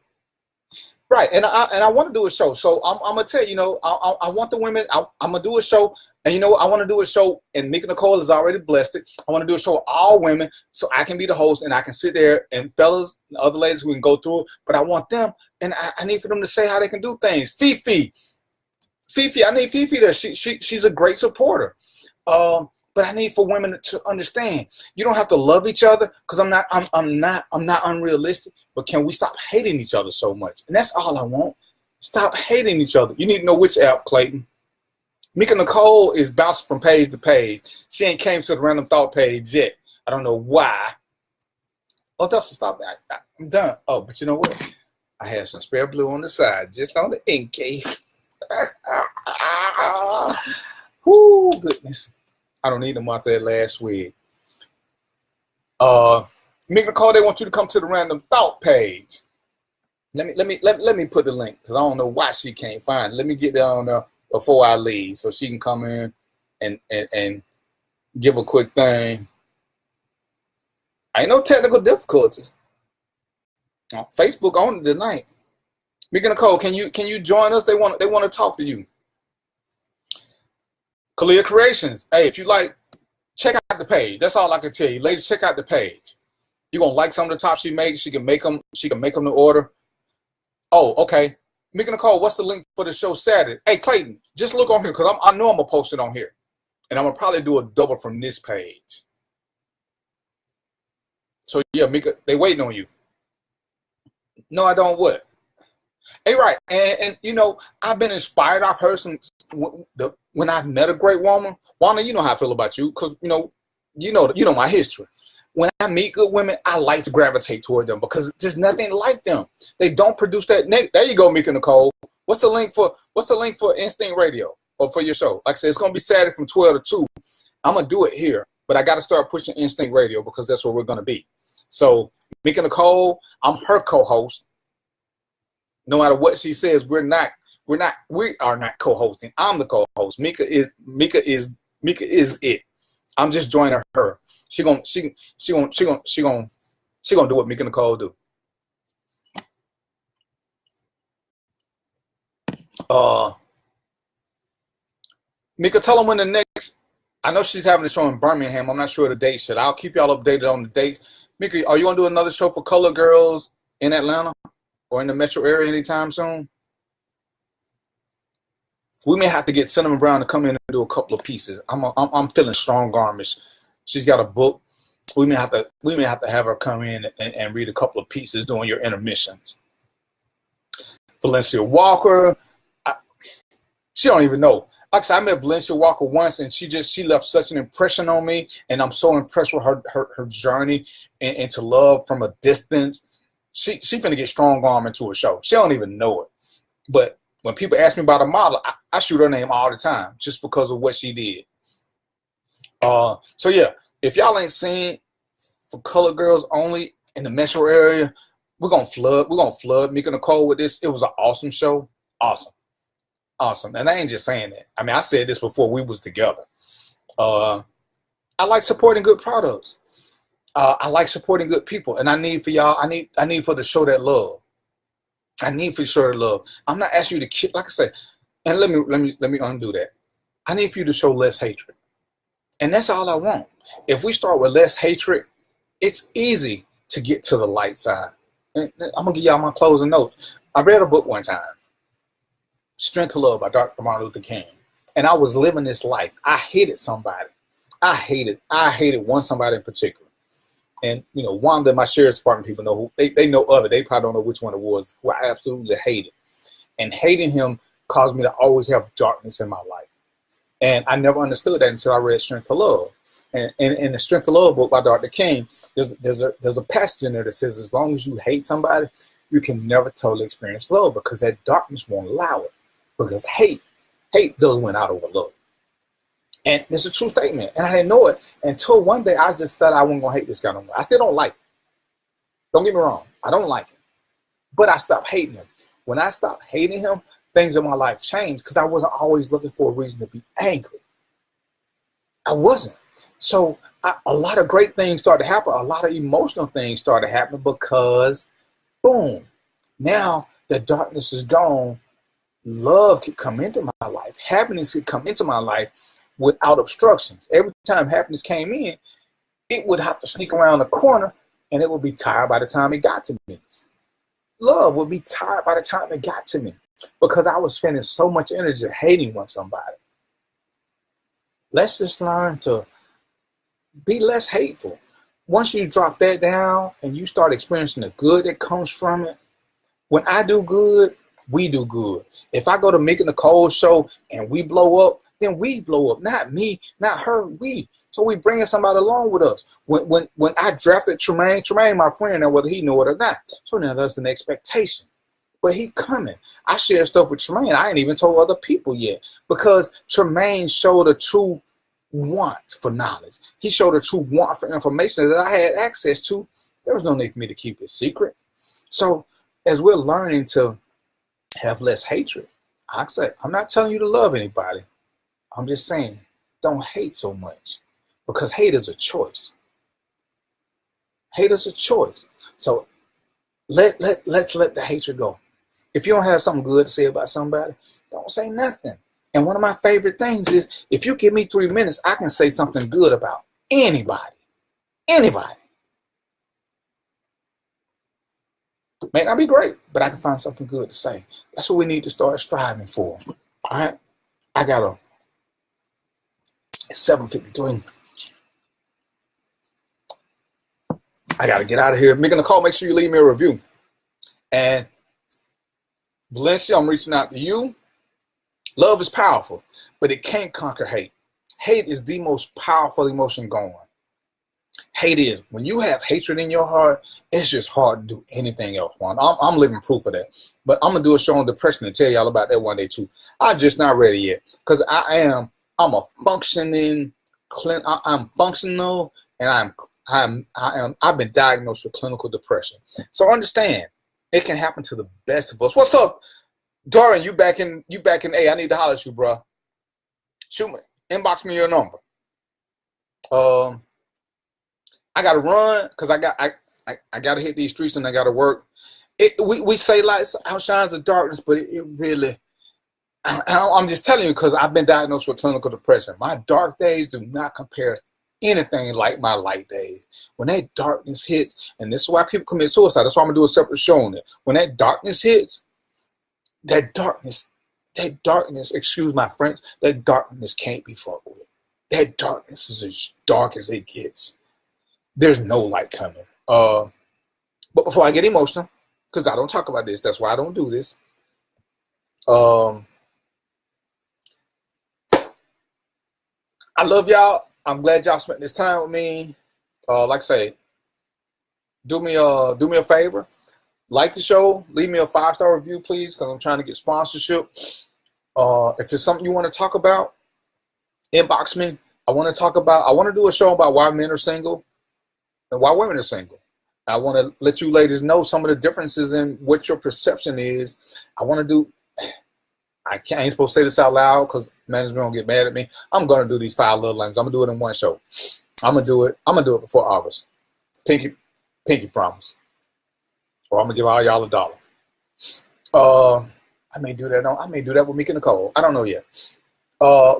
Right, and I want to do a show. So I'm gonna tell you, you know, I want the women. I'm gonna do a show, and you know, I want to do a show. And Mika Nicole has already blessed it. I want to do a show with all women, so I can be the host, and I can sit there, and fellas, and other ladies who can go through it. But I want them, and I need for them to say how they can do things. Fifi, I need Fifi there. She's a great supporter. But I need for women to understand, you don't have to love each other, because I'm not unrealistic, but can we stop hating each other so much? And that's all I want. Stop hating each other. You need to know which app, Clayton. Mika Nicole is bouncing from page to page. She ain't came to the Random Thought page yet. I don't know why. Oh, Dustin, stop. I'm done. Oh, but you know what? I had some spare blue on the side, just on the in case. Whoo, goodness. I don't need them out there last week. Mika Nicole, they want you to come to the Random Thought page. Let me put the link, because I don't know why she can't find it. Let me get that on there before I leave, so she can come in and give a quick thing. Ain't no technical difficulties. Facebook on it tonight. Mika Nicole, can you join us? They want to talk to you. Kalia Creations. Hey, if you like, check out the page. That's all I can tell you. Ladies, check out the page. You're gonna like some of the tops she makes. She can make them to order. Oh, okay. Mika Nicole, what's the link for the show Saturday? Hey, Clayton, just look on here, because I know I'm gonna post it on here. And I'm gonna probably do a double from this page. So yeah, Mika, they waiting on you. No, I don't what? Hey, right. And you know, I've been inspired. I've heard when I've met a great woman, Wanda, you know how I feel about you, because you know my history. When I meet good women, I like to gravitate toward them, because there's nothing like them. They don't produce that. There you go, Mika Nicole. What's the link for Instinct Radio or for your show? Like I said, it's gonna be Saturday from 12 to 2. I'm gonna do it here, but I got to start pushing Instinct Radio, because that's where we're gonna be. So Mika Nicole, I'm her co-host. No matter what she says, we are not co-hosting. I'm the co-host. Mika is it. I'm just joining her. She gonna do what Mika Nicole do. Mika, tell them when the next. I know she's having a show in Birmingham. I'm not sure the date yet. I'll keep y'all updated on the dates. Mika, are you gonna do another show for Color Girls in Atlanta or in the metro area anytime soon? We may have to get Cinnamon Brown to come in and do a couple of pieces. I'm feeling strong armish. She's got a book. We may have to have her come in and read a couple of pieces during your intermissions. Valencia Walker, she don't even know. Like I said, I met Valencia Walker once, and she left such an impression on me, and I'm so impressed with her journey into love from a distance. She finna get strong arm into a show. She don't even know it, but when people ask me about a model, I shoot her name all the time just because of what she did. So yeah, if y'all ain't seen for Color Girls Only in the metro area, we're gonna flood Mika Nicole with this. It was an awesome show. Awesome. And I ain't just saying that. I mean, I said this before we was together. I like supporting good products. I like supporting good people, and I need for y'all. I need for the show that love. I need for sure to love. I'm not asking you to, like I said, and let me undo that. I need for you to show less hatred. And that's all I want. If we start with less hatred, it's easy to get to the light side. And I'm going to give y'all my closing notes. I read a book one time, Strength to Love by Dr. Martin Luther King. And I was living this life. I hated somebody. I hated one somebody in particular. And, you know, one of them, my sheriff's department people know who, they know of it. They probably don't know which one it was, who I absolutely hated. And hating him caused me to always have darkness in my life. And I never understood that until I read Strength to Love. And in the Strength to Love book by Dr. King, there's a passage in there that says, as long as you hate somebody, you can never totally experience love, because that darkness won't allow it. Because hate does win out over love. And it's a true statement. And I didn't know it until one day I just said I wasn't going to hate this guy no more. I still don't like him. Don't get me wrong. I don't like him. But I stopped hating him. When I stopped hating him, things in my life changed, because I wasn't always looking for a reason to be angry. I wasn't. So a lot of great things started to happen. A lot of emotional things started happening because, boom, now the darkness is gone. Love could come into my life. Happiness could come into my life without obstructions. Every time happiness came in, it would have to sneak around the corner, and it would be tired by the time it got to me. Love would be tired by the time it got to me, because I was spending so much energy hating somebody. Let's just learn to be less hateful. Once you drop that down and you start experiencing the good that comes from it, when I do good, we do good. If I go to Meek and Nicole's show and we blow up, then we blow up. Not me, not her, we. So we bringing somebody along with us. When I drafted Tremaine, my friend, now whether he knew it or not. So now that's an expectation. But he coming. I share stuff with Tremaine. I ain't even told other people yet, because Tremaine showed a true want for knowledge. He showed a true want for information that I had access to. There was no need for me to keep it secret. So as we're learning to have less hatred, I said, I'm not telling you to love anybody. I'm just saying, don't hate so much, because hate is a choice. Hate is a choice. So let's let the hatred go. If you don't have something good to say about somebody, don't say nothing. And one of my favorite things is, if you give me 3 minutes, I can say something good about anybody. Anybody. May not be great, but I can find something good to say. That's what we need to start striving for. All right? It's 7:53. I got to get out of here. Making a call, make sure you leave me a review. And Valencia, I'm reaching out to you. Love is powerful, but it can't conquer hate. Hate is the most powerful emotion going. Hate is, when you have hatred in your heart, it's just hard to do anything else, Juan. I'm living proof of that. But I'm going to do a show on depression and tell y'all about that one day too. I'm just not ready yet, because I'm a functioning, I'm functional, and I've been diagnosed with clinical depression. So understand, it can happen to the best of us. What's up, Dorian? You back in A. I need to holler at you, bro. Shoot me, inbox me your number. I gotta run, because I gotta hit these streets and I gotta work. We say light outshines the darkness, but it really, I'm just telling you, because I've been diagnosed with clinical depression. My dark days do not compare to anything like my light days. When that darkness hits, and this is why people commit suicide. That's why I'm gonna do a separate show on it. When that darkness hits, that darkness, excuse my French, that darkness can't be fucked with. That darkness is as dark as it gets. There's no light coming. But before I get emotional, because I don't talk about this, that's why I don't do this. I love y'all. I'm glad y'all spent this time with me. Like I say, do me a favor. Like the show. Leave me a 5-star review, please, because I'm trying to get sponsorship. If there's something you want to talk about, inbox me. I want to do a show about why men are single and why women are single. I want to let you ladies know some of the differences in what your perception is. I ain't supposed to say this out loud because management won't get mad at me. I'm going to do these 5 little languages. I'm going to do it in one show. I'm going to do it before August. Pinky promise. Or I'm going to give all y'all $1. I may do that with Meek and Nicole. I don't know yet.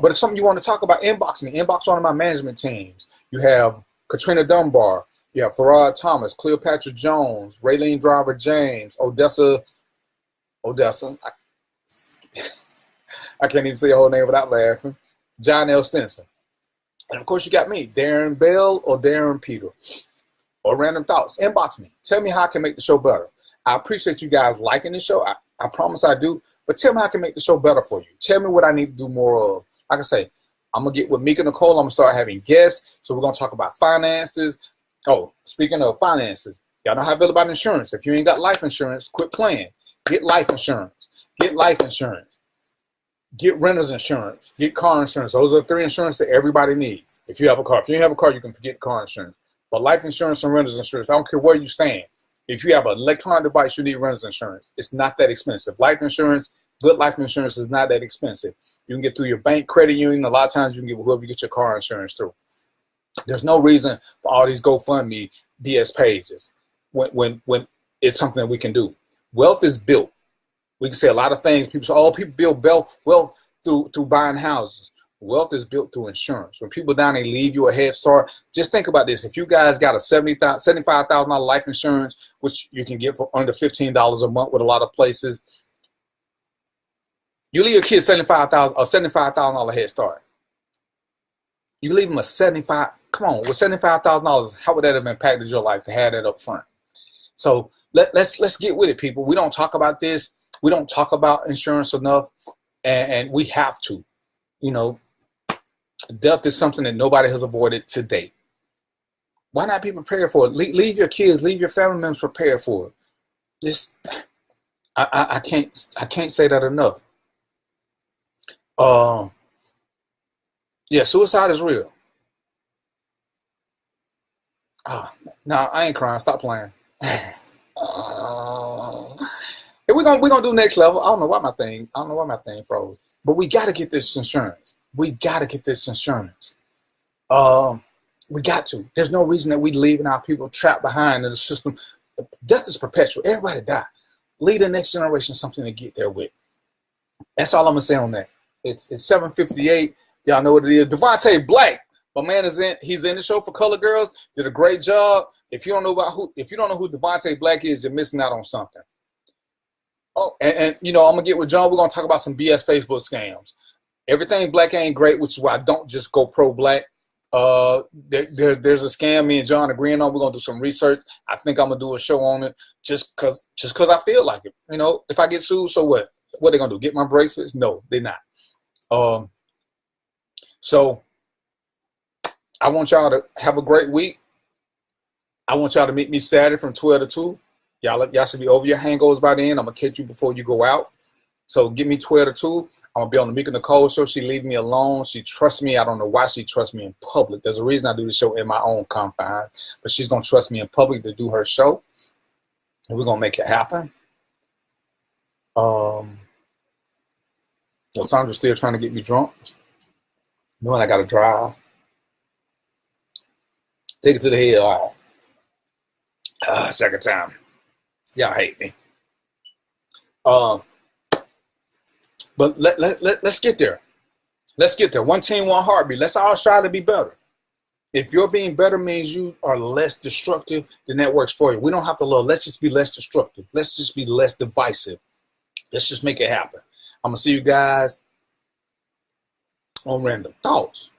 But if something you want to talk about, inbox me. Inbox one of my management teams. You have Katrina Dunbar. You have Farad Thomas, Cleopatra Jones, Raylene Driver James, Odessa. I can't even say your whole name without laughing. John L. Stinson. And of course, you got me, Darren Bell or Darren Peter or Random Thoughts. Inbox me. Tell me how I can make the show better. I appreciate you guys liking the show. I promise I do. But tell me how I can make the show better for you. Tell me what I need to do more of. Like I say, I'm going to get with Mika Nicole. I'm going to start having guests. So we're going to talk about finances. Oh, speaking of finances, y'all know how I feel about insurance. If you ain't got life insurance, quit playing. Get life insurance. Get life insurance. Get renter's insurance. Get car insurance. Those are 3 insurance that everybody needs. If you have a car. If you don't have a car, you can forget car insurance. But life insurance and renter's insurance, I don't care where you stand. If you have an electronic device, you need renter's insurance. It's not that expensive. Life insurance, good life insurance is not that expensive. You can get through your bank, credit union. A lot of times you can get whoever you get your car insurance through. There's no reason for all these GoFundMe BS pages when it's something that we can do. Wealth is built. We can say a lot of things. People say, oh, people build wealth through buying houses. Wealth is built through insurance. When people down, they leave you a head start. Just think about this. If you guys got a $75,000 life insurance, which you can get for under $15 a month with a lot of places, you leave your kid $75,000 head start. You leave them a come on, with $75,000, how would that have impacted your life to have that up front? So let's get with it, people. We don't talk about this. We don't talk about insurance enough, and we have to. You know, death is something that nobody has avoided to date. Why not be prepared for it? Leave your kids, leave your family members prepared for it. This, I can't say that enough. Yeah, suicide is real. No, I ain't crying. Stop playing. We're gonna do next level. I don't know why my thing froze. But we gotta get this insurance. We got to. There's no reason that we leaving our people trapped behind in the system. Death is perpetual. Everybody die. Leave the next generation something to get there with. That's all I'm gonna say on that. It's 7:58. Y'all know what it is. Devontae Black, my man he's in the show for Color Girls. Did a great job. If you don't know who Devontae Black is, you're missing out on something. Oh, and you know, I'm gonna get with John. We're gonna talk about some BS Facebook scams. Everything black ain't great, which is why I don't just go pro-black. There's a scam me and John agreeing on. We're gonna do some research. I think I'm gonna do a show on it just cause I feel like it. You know, if I get sued, so what? What they gonna do? Get my bracelets? No, they're not. So I want y'all to have a great week. I want y'all to meet me Saturday from 12 to 2. Y'all should be over your hangovers by then. I'm gonna catch you before you go out. So give me 12 to 2. I'm gonna be on the Mika Nicole show. She leave me alone. She trusts me. I don't know why she trusts me in public. There's a reason I do the show in my own confines, but she's gonna trust me in public to do her show, and we're gonna make it happen. Sandra's still trying to get me drunk, knowing I gotta drive. Take it to the head. All right. Second time. Y'all hate me. But let's get there. Let's get there. One team, one heartbeat. Let's all try to be better. If your being better means you are less destructive, then that works for you. We don't have to love. Let's just be less destructive. Let's just be less divisive. Let's just make it happen. I'm going to see you guys on Random Thoughts.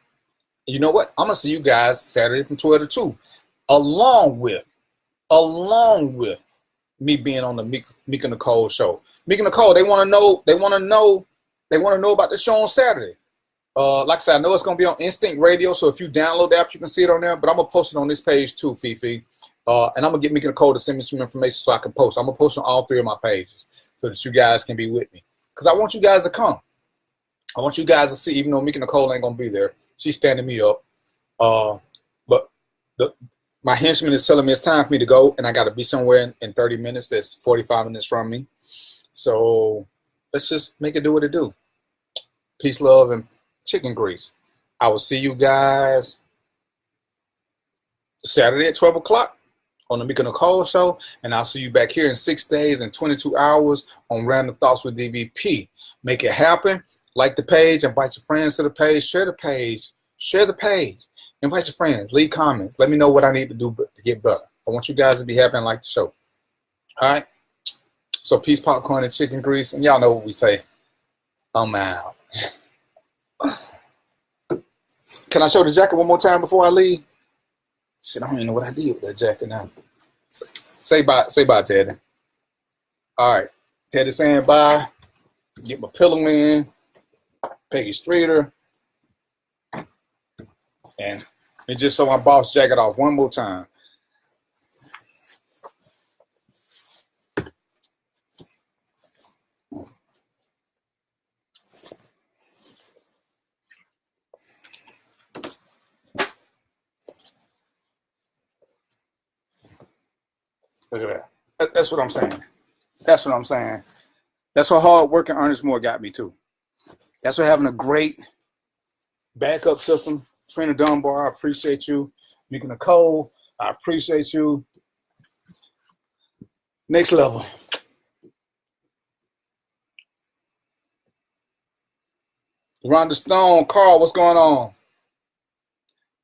You know what? I'm going to see you guys Saturday from 12 to 2, along with me being on the Mika Nicole show. Mika Nicole, they want to know about the show on Saturday. Like I said, I know it's going to be on Instinct Radio, so if you download the app, you can see it on there, but I'm going to post it on this page too, Fifi. And I'm going to get Mika Nicole to send me some information so I can post. I'm going to post on all 3 of my pages so that you guys can be with me. Because I want you guys to come. I want you guys to see, even though Mika Nicole ain't going to be there, she's standing me up. But my henchman is telling me it's time for me to go, and I got to be somewhere in 30 minutes. That's 45 minutes from me. So let's just make it do what it do. Peace, love, and chicken grease. I will see you guys Saturday at 12 o'clock on the Mika Nicole show, and I'll see you back here in 6 days and 22 hours on Random Thoughts with DVP. Make it happen. Like the page, invite your friends to the page, share the page, invite your friends, leave comments. Let me know what I need to do to get better. I want you guys to be happy and like the show. All right? So peace, popcorn, and chicken grease. And y'all know what we say. I'm out. Can I show the jacket one more time before I leave? Shit, I don't even know what I did with that jacket now. Say bye, Teddy. All right. Teddy saying bye. Get my pillow in. Peggy Streeter. And just show my boss jacket off one more time. Look at that. That's what I'm saying. That's what I'm saying. That's what hard working Ernest Moore got me too. That's what having a great backup system. Trina Dunbar, I appreciate you. Mika Nicole, I appreciate you. Next level. Rhonda Stone, Carl, what's going on?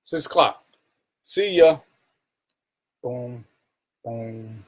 6 o'clock. See ya. Boom, boom.